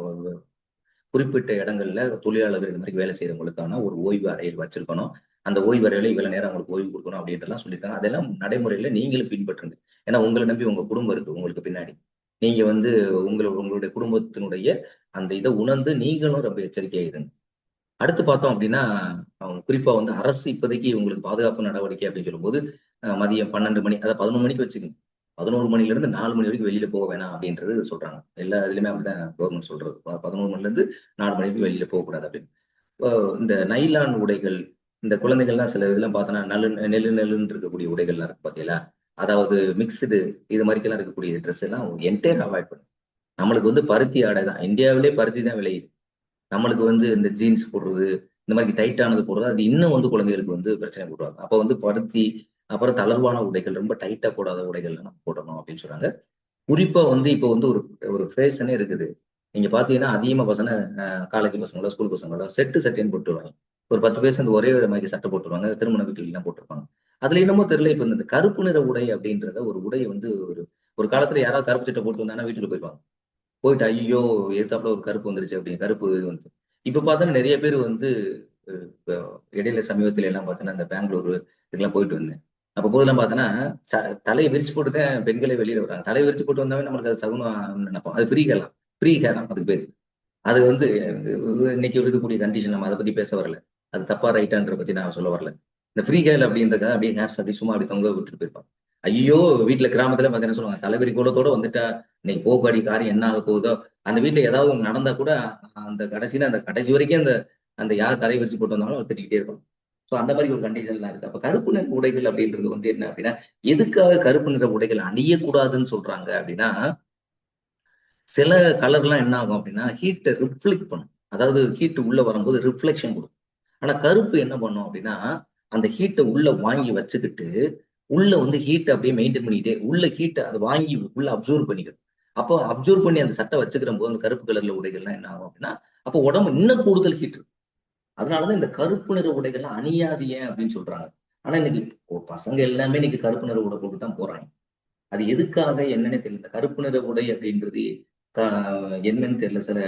S1: குறிப்பிட்ட இடங்கள்ல தொழிலாளர்கள் இந்த மாதிரி வேலை செய்யறவங்களுக்கான ஒரு ஓய்வு அறையில் வச்சிருக்கணும். அந்த ஓய்வு அறையில இவ்வளவு நேரம் அவங்களுக்கு ஓய்வு கொடுக்கணும் அப்படின்றலாம் சொல்லியிருக்காங்க. அதெல்லாம் நடைமுறையில நீங்களும் பின்பற்றுங்க. ஏன்னா உங்களை நம்பி உங்க குடும்பம் இருக்கு உங்களுக்கு பின்னாடி. நீங்க வந்து உங்களுடைய குடும்பத்தினுடைய அந்த இதை உணர்ந்து நீங்களும் ரொம்ப எச்சரிக்கையா இருங்க. அடுத்து பார்த்தோம் அப்படின்னா, குறிப்பா வந்து அரசு இப்போதைக்கு உங்களுக்கு பாதுகாப்பு நடவடிக்கை அப்படின்னு சொல்லும்போது, மதியம் 12 மணி, அதாவது 11 மணிக்கு வச்சுக்கோங்க. 11 மணில இருந்து 4 மணி வரைக்கும் வெளியில போக வேணாம் அப்படின்றது சொல்றாங்க. எல்லா இதுலயுமே அப்படிதான் கவர்மெண்ட் சொல்றது. 11 மணில இருந்து 4 மணி வரைக்கும் வெளியில போகக்கூடாது அப்படின்னு. இந்த நைலான் உடைகள், இந்த குழந்தைகள்லாம் சில இதெல்லாம் பார்த்தோன்னா நெல்லுன்னு இருக்கக்கூடிய உடைகள்லாம் இருக்கு பார்த்தீங்களா? அதாவது மிக்ஸ்டு இது மாதிரிக்கெல்லாம் இருக்கக்கூடிய ட்ரெஸ் எல்லாம் என்டையர் அவாய்ட் பண்ணும். நம்மளுக்கு வந்து பருத்தி ஆடை தான். இந்தியாவிலே பருத்தி தான் விளையுது. நம்மளுக்கு வந்து இந்த ஜீன்ஸ் போடுறது, இந்த மாதிரி டைட்டானது போடுறது, அது இன்னும் வந்து குழந்தைகளுக்கு வந்து பிரச்சனை போடுவாங்க. அப்ப வந்து பருத்தி, அப்புறம் தளர்வான உடைகள், ரொம்ப டைட்டா போடாத உடைகள்லாம் நம்ம போடணும் அப்படின்னு சொல்றாங்க. குறிப்பா வந்து இப்போ வந்து ஒரு ஒரு ஃபேஷனே இருக்குது. நீங்க பாத்தீங்கன்னா அதிகமா பசங்க காலேஜ் பசங்களோ, ஸ்கூல் பசங்களோ செட்டு சட்டைன்னு போட்டு வருவாங்க. ஒரு 10 பேர் சேர்ந்து ஒரே மாதிரி சட்டை போட்டுருவாங்க, திருமண வீட்டுல எல்லாம் போட்டிருப்பாங்க. அதுல என்னமோ தெரியல, இப்ப இந்த கருப்பு நிற உடை அப்படின்றத ஒரு உடைய வந்து ஒரு ஒரு காலத்துல யாராவது கருப்பு சட்டை போட்டு வந்தாங்கன்னா வீட்டுக்கு போயிருவாங்க. போயிட்டு ஐயோ எதிர்த்தாப்புல ஒரு கருப்பு வந்துருச்சு அப்படின்னு கருப்பு இது வந்து. இப்ப பார்த்தோன்னா நிறைய பேர் வந்து இப்ப இடையில சமீபத்துல எல்லாம் பார்த்தோன்னா இந்த பெங்களூர் இதுக்கெல்லாம் போயிட்டு வந்தேன். அப்ப போதெல்லாம் பார்த்தோன்னா தலையை விரிச்சு போட்டு தான் பெண்களே வெளியில வர்றாங்க. தலையை விரிச்சு போட்டு வந்தாவே நம்மளுக்கு அது சகுனம் நினைப்போம். அது ஃப்ரீ ஹேர் அதுக்கு பேர். அது வந்து இன்னைக்கு இருக்கக்கூடிய கண்டிஷன், நம்ம அதை பத்தி பேச வரல. அது தப்பா ரைட்டான்றத பத்தி நான் சொல்ல வரல. இந்த ஃப்ரீ கேர்ள் அப்படின்றத அப்படியே ஹேர்ஸ் அப்படி சும்மா அப்படி தொங்க விட்டுட்டு போயிருப்பாங்க. ஐயோ வீட்டுல கிராமத்துல என்ன சொல்லுவாங்க, தலைவரி கோலத்தோட வந்துட்டா இன்னைக்கு போக்காடி காரியம் என்ன ஆக போகுதோ, அந்த வீட்டுல ஏதாவது ஒண்ணு நடந்தா கூட அந்த கடைசியில அந்த கடைசி வரைக்கும் அந்த அந்த யார் தலை விரிச்சு போட்டு வந்தாலும் அவர் திட்டிக்கிட்டே இருப்பாங்க. சோ அந்த மாதிரி ஒரு கண்டிஷன்லாம் இருக்கு. அப்ப கருப்பு நிற உடைகள் அப்படின்றது வந்து என்ன அப்படின்னா, எதுக்காக கருப்பு நிற உடைகள் அணியக்கூடாதுன்னு சொல்றாங்க அப்படின்னா, சில கலர்லாம் என்ன ஆகும் அப்படின்னா ஹீட்டை ரிஃப்ளெக்ட் பண்ணும். அதாவது ஹீட் உள்ள வரும்போது ரிஃப்ளெக்ஷன் கொடுக்கும். ஆனா கருப்பு என்ன பண்ணும் அப்படின்னா, அந்த ஹீட்டை உள்ள வாங்கி வச்சுக்கிட்டு, உள்ள வந்து ஹீட் அப்படியே மெயின்டைன் பண்ணிட்டே உள்ள ஹீட்டை அதை வாங்கி உள்ள அப்சர்வ் பண்ணிக்கும். அப்போ அப்சர்வ் பண்ணி அந்த சட்டை வச்சுக்கிற போது அந்த கருப்பு கலர்ல உடைகள்லாம் என்ன ஆகும் அப்படின்னா, அப்போ உடம்பு இன்னும் கூடுதல் ஹீட் இருக்கும். அதனாலதான் இந்த கருப்பு நிற உடைகள்லாம் அணியாதீங்க அப்படின்னு சொல்றாங்க. ஆனா இன்னைக்கு பசங்க எல்லாமே இன்னைக்கு கருப்பு நிற உடை போட்டு தான் போறாங்க. அது எதுக்காக என்னன்னே தெரியல. இந்த கருப்பு நிற உடை அப்படின்றது க என்னன்னு தெரியல. சில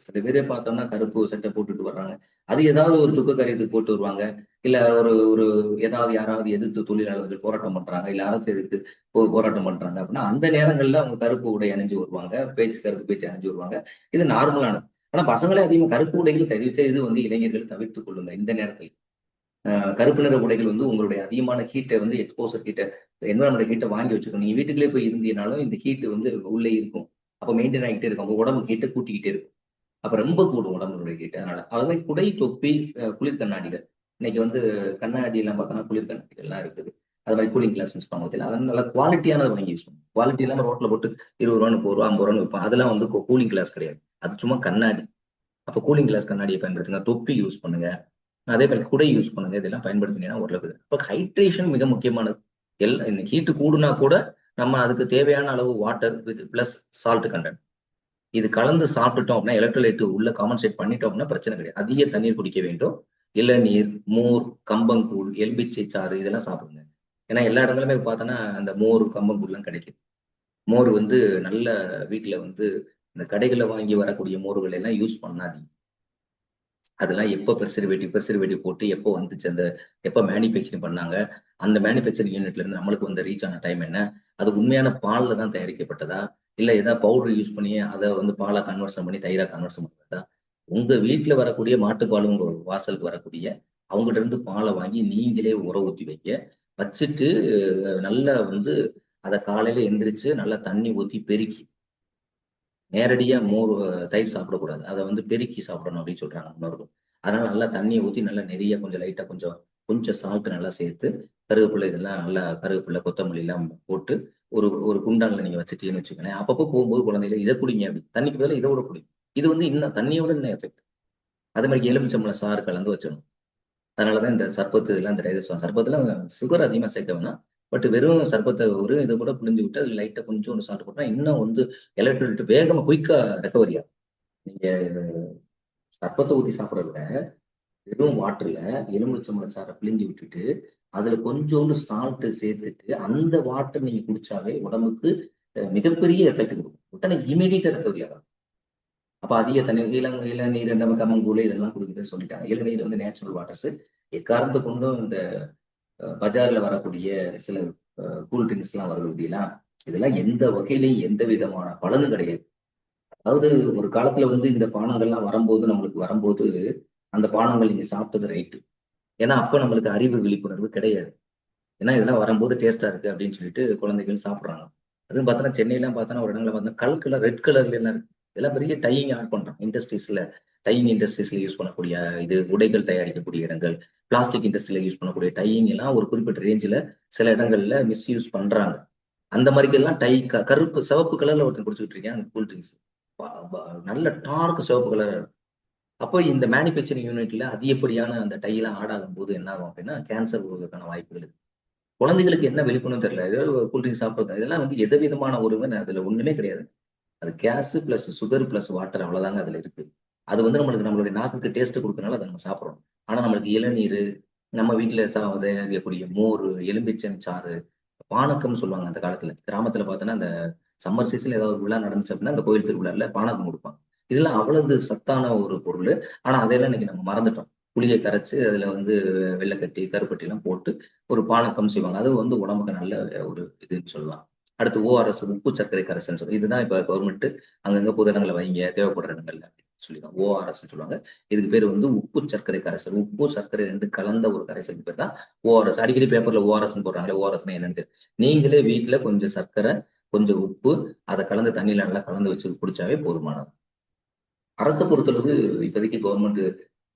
S1: சில பேரை பார்த்தோம்னா கருப்பு சட்டை போட்டுட்டு வர்றாங்க. அது ஏதாவது ஒரு துக்க காரியத்துக்கு போட்டு வருவாங்க. இல்ல ஒரு ஒரு ஏதாவது யாராவது எதிர்த்து தொழிலாளர்கள் போராட்டம் பண்றாங்க. இல்ல அரசு எதிர்த்து போராட்டம் பண்றாங்க அப்படின்னா, அந்த நேரங்கள்ல அவங்க கருப்பு உடை அணிஞ்சு வருவாங்க. கருப்பு பேச்சு அணிஞ்சு வருவாங்க. இது நார்மலானது. ஆனா பசங்களே அதிகமா கருப்பு உடைகள் தயவு செய்து வந்து இளைஞர்கள் தவிர்த்துக் கொள்ளுங்க இந்த நேரத்தில். கருப்பு நிற உடைகள் வந்து உங்களுடைய அதிகமான ஹீட்டை வந்து எக்ஸ்போசர் ஹீட்டை என்வரன்மெண்ட் ஹீட்டை வாங்கி வச்சுக்கணும். நீங்க வீட்டுக்குள்ளே போய் இருந்தீங்கனாலும் இந்த ஹீட் வந்து உள்ளே இருக்கும். அப்போ மெயின்டைன் ஆகிட்டே இருக்கும். உங்க உடம்பு ஹீட்டை கூட்டிக்கிட்டே இருக்கும். அப்ப ரொம்ப கூடும் உடம்புடைய ஹீட். அதனால அது மாதிரி குடை, தொப்பி, குளிர் கண்ணாடிகள். இன்னைக்கு வந்து கண்ணாடி எல்லாம் பார்த்தோம்னா குளிர் கண்ணாடிகள்லாம் இருக்குது. அது மாதிரி கூலிங் கிளாஸ் யூஸ் பண்ண தெரியல. அதனால நல்லா குவாலிட்டியானது வாங்கி யூஸ் பண்ணும். குவாலிட்டி இல்லாம ரோட்ல போட்டு 20 ரூபா, 30 ரூபா, 50 ரூபான்னு விற்பான். அதெல்லாம் வந்து கூலிங் கிளாஸ் கிடையாது. அது சும்மா கண்ணாடி. அப்ப கூலிங் கிளாஸ் கண்ணாடியை பயன்படுத்துங்க. தொப்பி யூஸ் பண்ணுங்க. அதே மாதிரி குடை யூஸ் பண்ணுங்க. இதெல்லாம் பயன்படுத்தினீங்கன்னா ஓரளவுக்கு. இப்ப ஹைட்ரேஷன் மிக முக்கியமானது. இந்த ஹீட் கூடுனா கூட நம்ம அதுக்கு தேவையான அளவு water with plus salt content இது கலந்து சாப்பிட்டுட்டோம் அப்படின்னா எலக்ட்ரோலைட் உள்ள காம்பன்சேட் பண்ணிட்டோம் அப்படின்னா பிரச்சனை கிடையாது. அதிக தண்ணீர் குடிக்க வேண்டும். இளநீர், மோர், கம்பங்கூழ், எலும்பிச்சை சாறு இதெல்லாம் சாப்பிடுங்க. ஏன்னா எல்லா இடங்களுமே பார்த்தோன்னா அந்த மோர், கம்பங்கூழ்லாம் கிடைக்குது. மோர் வந்து நல்ல வீட்டுல வந்து இந்த கடைகளில் வாங்கி வரக்கூடிய மோர்கள் எல்லாம் யூஸ் பண்ணாதீங்க. அதெல்லாம் எப்போ ப்ரிசர்வேட்டிவ் போட்டு எப்போ வந்துச்சு, அந்த எப்போ மேனுஃபேக்சரிங் பண்ணாங்க, அந்த மேனுஃபேக்சரிங் யூனிட்ல இருந்து நம்மளுக்கு வந்து ரீச் ஆன டைம் என்ன, அது உண்மையான பால்ல தான் தயாரிக்கப்பட்டதா, இல்ல ஏதாவது பவுடர் யூஸ் பண்ணி அதை வந்து பாலை கன்வர்ஷன் பண்ணி தயிரா கன்வர்ஷன் பண்ணதா. உங்க வீட்டுல வரக்கூடிய மாட்டுப்பால் உங்க வாசலுக்கு வரக்கூடிய அவங்ககிட்ட இருந்து பாலை வாங்கி நீங்களே உர ஊத்தி வைக்க வச்சுட்டு, நல்லா வந்து அதை காலையில எந்திரிச்சு நல்லா தண்ணி ஊத்தி பெருக்கி நேரடியா மோர் தயிர் சாப்பிடக்கூடாது. அத வந்து பெருக்கி சாப்பிடணும் அப்படின்னு சொல்றாங்க முன்னோர்கள். அதனால நல்லா தண்ணிய ஊத்தி நல்லா நிறைய கொஞ்சம் லைட்டா கொஞ்சம் கொஞ்சம் சால்ட் நல்லா சேர்த்து, கருவேப்பிலை இதெல்லாம் நல்லா கருவேப்பிலை, கொத்தமல்லி எல்லாம் போட்டு ஒரு ஒரு குண்டான்ல நீங்க வச்சுட்டீங்கன்னு வச்சுக்கோங்களேன். அப்பப்போ போகும்போது குழந்தைகள இத குடிங்க அப்படி. தண்ணிக்கு பதிலா இத கூட குடிங்க. இது வந்து இன்னும் தண்ணியோட இன்னும் எஃபெக்ட். அதே மாதிரி எலுமிச்சம்பழம் சாறு கலந்து வச்சிடணும். அதனாலதான் இந்த சர்பத்து இதெல்லாம் இந்த சர்பத்துல சுகர் அதிகமா சேர்க்க வேணாம். பட் வெறும் சர்பத்தை ஒரு இதை கூட புழிஞ்சு விட்டு அதுல லைட்டா கொஞ்சோண்டு சாப்பிட்டு போட்டா இன்னும் வந்து எலக்ட்ரோலைட் வேகமா குயிக்கா ரெக்கவரி ஆகும். நீங்க சர்பத்தை ஊத்தி சாப்பிடறத விட வெறும் வாட்டர்ல எலுமிச்சம்பழம் சாறை பிழிஞ்சு விட்டுட்டு அதுல கொஞ்சோண்டு சால்ட் சேர்த்துட்டு அந்த வாட்டர் நீங்க குடிச்சாவே உடம்புக்கு மிகப்பெரிய எஃபெக்ட் கொடுக்கும். உடனே இமீடியட்டா ரெக்கவரி ஆகும். அப்ப அதிக தண்ணீர் இளநீர் இந்த கம்மங்கூழ் இதெல்லாம் குடுக்குதுன்னு சொல்லிட்டாங்க. இளநீர் வந்து நேச்சுரல் வாட்டர்ஸ். எக்காரணத்தை கொண்டும் இந்த பஜார்ல வரக்கூடிய சில கூல் ட்ரிங்க்ஸ் எல்லாம் வருது பார்த்தீங்களா? இதெல்லாம் எந்த வகையிலையும் எந்த விதமான பலனும் கிடையாது. அதாவது ஒரு காலத்துல வந்து இந்த பானங்கள்லாம் வரும்போது அந்த பானங்கள் நீங்க சாப்பிட்டது ரைட்டு. ஏன்னா அப்ப நம்மளுக்கு அறிவு விழிப்புணர்வு கிடையாது. ஏன்னா இதெல்லாம் வரும்போது டேஸ்டா இருக்கு அப்படின்னு சொல்லிட்டு குழந்தைகள் சாப்பிடுறாங்க. அதுவும் பார்த்தோன்னா சென்னையெல்லாம் பார்த்தோன்னா ஒரு இடங்கள்ல பார்த்தா கலர் ரெட் கலர்ல எல்லாம் இருக்கு. இதெல்லாம் பெரிய டையிங் ஆட் பண்றாங்க. டையிங் இண்டஸ்ட்ரீஸ்ல யூஸ் பண்ணக்கூடிய இது உடைகள் தயாரிக்கக்கூடிய இடங்கள், பிளாஸ்டிக் இண்டஸ்ட்ரியில யூஸ் பண்ணக்கூடிய டையிங் எல்லாம் ஒரு குறிப்பிட்ட ரேஞ்சில சில இடங்கள்ல மிஸ்யூஸ் பண்றாங்க. அந்த மாதிரிக்கெல்லாம் கருப்பு சிவப்பு கலர்ல ஒருத்தன் குடிச்சுட்டு இருக்கேன் அந்த கூல் ட்ரிங்க்ஸ். நல்ல டார்க் சிவப்பு கலர். அப்போ இந்த மேனுஃபேக்சரிங் யூனிட்ல அதிகப்படியான அந்த டைலாம் ஆட் ஆகும் போது என்ன ஆகும் அப்படின்னா கேன்சர் வருவதற்கான வாய்ப்புகள் இருக்கு. குழந்தைகளுக்கு என்ன வெளிக்கணும் தெரியல. ஏதோ கூல் ட்ரிங்க்ஸ் சாப்பிடுறது இதெல்லாம் வந்து எந்த விதமான ஒரு அதுல ஒண்ணுமே கிடையாது. அது gas plus sugar plus water அவ்வளவுதாங்க அதுல இருக்கு. அது வந்து நம்மளுடைய நாக்குக்கு டேஸ்ட் கொடுக்கறனால அதை நம்ம சாப்பிடுறோம். ஆனா நம்மளுக்கு இளநீர், நம்ம வீட்டுல தயாரிக்கக்கூடிய மோர், எலும்பிச்சம் சாறு, பானக்கம்னு சொல்லுவாங்க அந்த காலத்துல. கிராமத்துல பார்த்தோன்னா, அந்த சம்மர் சீசன்ல ஏதாவது ஒரு விழா நடந்துச்சு அப்படின்னா, அந்த கோயில் திருவிழால பானகம் குடுப்பாங்க. இதெல்லாம் அவ்வளவு சத்தான ஒரு பொருளு. ஆனா அதையெல்லாம் இன்னைக்கு நம்ம மறந்துட்டோம். புளிய கரைச்சு அதுல வந்து வெல்லக்கட்டி, கருப்பட்டிலாம் போட்டு ஒரு பானகம் செய்வாங்க. அது வந்து உடம்புக்கு நல்ல ஒரு இதுன்னு சொல்லலாம். அடுத்து ஓஆர்எஸ் உப்பு சர்க்கரை கரைசல்ன்னு சொல்லி இதுதான் இப்ப கவர்மெண்ட் அங்கங்க பொது இடங்கள்ல வைங்க, தேவைப்படுற இடங்கள்ல அப்படின்னு சொல்லிதான் ஓஆர்எஸ்ன்னு சொல்லுவாங்க. இதுக்கு பேர் வந்து உப்பு சர்க்கரை கரைசல். உப்பு, சர்க்கரை 2 கலந்த ஒரு கரைசலுக்கு பேர் தான் ஓஆர்எஸ். அடிக்கடி பேப்பர்ல ஓஆர்எஸ்ன்னு போடுறாங்களே, ஓஆர்எஸ்னா என்னன்னு தெரியும். நீங்களே வீட்ல கொஞ்சம் சர்க்கரை, கொஞ்சம் உப்பு, அத கலந்து தண்ணீல நல்லா கலந்து வச்சு குடிச்சாவே போதுமானது. அரச பொறுத்தளவு இப்போதைக்கு கவர்மெண்ட்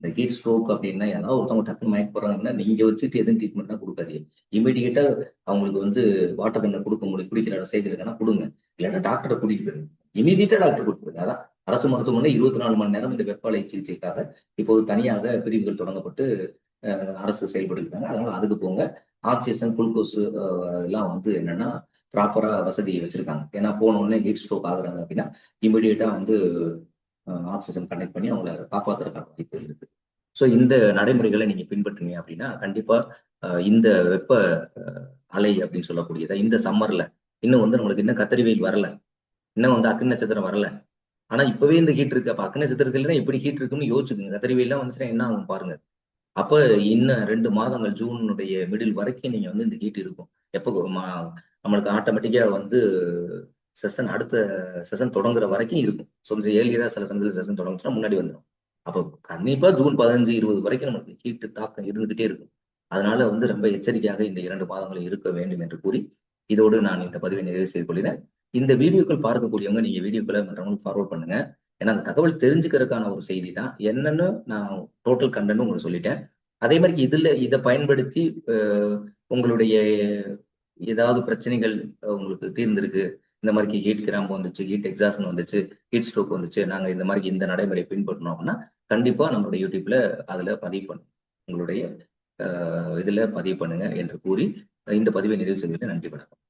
S1: இந்த ஹீட் ஸ்ட்ரோக் அப்படின்னா யாராவது ஒருத்தவங்க டக்குனு மயக்க போறாங்கன்னா, நீங்க வச்சுட்டு எதுவும் ட்ரீட்மெண்ட்லாம் குடுக்காதீங்க. இம்மீடியேட்டா அவங்களுக்கு வந்து வாட்டர் கன்ன குடுக்க முடியும். குடிக்கிற ஸ்டேஜ்ல இருக்காங்கன்னா குடுங்க. இல்லன்னா டாக்டர கூட்டிட்டு போயிருங்க. இம்மீடியேட்டா டாக்டர் கூட்டிட்டு போயிருங்க. அதான் அரசு மருத்துவமனை 24 மணி நேரம் இந்த வெப்ப சிகிச்சைக்காக இப்போது தனியாக பிரிவுகள் தொடங்கப்பட்டு அரசு செயல்படுகிறாங்க. அதனால அதுக்கு போங்க. ஆக்ஸிஜன், குளுக்கோஸ் எல்லாம் வந்து என்னன்னா ப்ராப்பரா வசதி வச்சிருக்காங்க. ஏன்னா போன உடனே ஹீட் ஸ்ட்ரோக் ஆகுறாங்க அப்படின்னா, இம்மீடியேட்டா வந்து ஆக்ஸிஜன் கனெக்ட் பண்ணி அவங்கள காப்பாத்துறதுக்கான வாய்ப்பு இருக்கு. ஸோ இந்த நடைமுறைகளை நீங்க பின்பற்றினீங்க அப்படின்னா, கண்டிப்பா இந்த வெப்ப அ அலை அப்படின்னு சொல்லக்கூடியத இந்த சம்மர்ல இன்னும் வந்து நம்மளுக்கு இன்னும் கத்தரி வெயில் வரல. இன்னும் வந்து அக்னி நட்சத்திரம் வரல. ஆனா இப்பவே இந்த ஹீட் இருக்கு. அப்ப அக்னி நட்சத்திரத்துல இல்லன்னா எப்படி ஹீட் இருக்குன்னு யோசிச்சுக்கங்க. கத்தரி வெயில்லாம் வந்துச்சுன்னா என்ன ஆகும் பாருங்க. அப்ப இன்னும் 2 மாதங்கள் ஜூனுடைய மிடில் வரைக்கும் நீங்க வந்து இந்த ஹீட் இருக்கும். எப்போ நம்மளுக்கு ஆட்டோமேட்டிக்கா வந்து அடுத்த செஷன் தொடங்குற வரைக்கும் இருக்கும். கொஞ்சம் ஏர்லியரா சில சமயத்துல செஷன் தொடங்குச்சுன்னா முன்னாடி வந்துரும். அப்ப கண்டிப்பா ஜூன் 15, 20 வரைக்கும் நமக்கு ஹீட் தாக்கம் இருந்துகிட்டே இருக்கும். அதனால வந்து ரொம்ப எச்சரிக்கையாக இந்த 2 மாதங்களும் இருக்க வேண்டும் என்று கூறி, இதோடு நான் இந்த பதிவை நிறைவு செய்து கொள்கிறேன். இந்த வீடியோக்கள் பார்க்கக்கூடியவங்க நீங்க வீடியோக்கள மற்றவங்களுக்கு ஃபார்வர்ட் பண்ணுங்க. ஏன்னா அந்த தகவல் தெரிஞ்சுக்கிறதுக்கான ஒரு செய்தி தான். என்னன்னு நான் டோட்டல் கன்டென்ட்டும் உங்களுக்கு சொல்லிட்டேன். அதே மாரி இத பயன்படுத்தி அ உங்களுடைய ஏதாவது பிரச்சனைகள் உங்களுக்கு தீர்ந்திருக்கு. இந்த மாரி ஹீட் கிராம்ப் வந்துச்சு, ஹீட் எக்ஸாஷன் வந்துச்சு, ஹீட் ஸ்ட்ரோக் வந்துச்சு. நாங்க இந்த மாரி இந்த நடைமுறைய பின்பற்றினோம் அப்படின்னா, கண்டிப்பா நம்மளுடைய YouTubeல அதுல பதிவு பண்ணுங்க. உங்களுடைய இதுல பதிவு பண்ணுங்க என்று கூறி, இந்த பதிவை நிறைவு செய்கிறேன். நன்றி, வணக்கம்.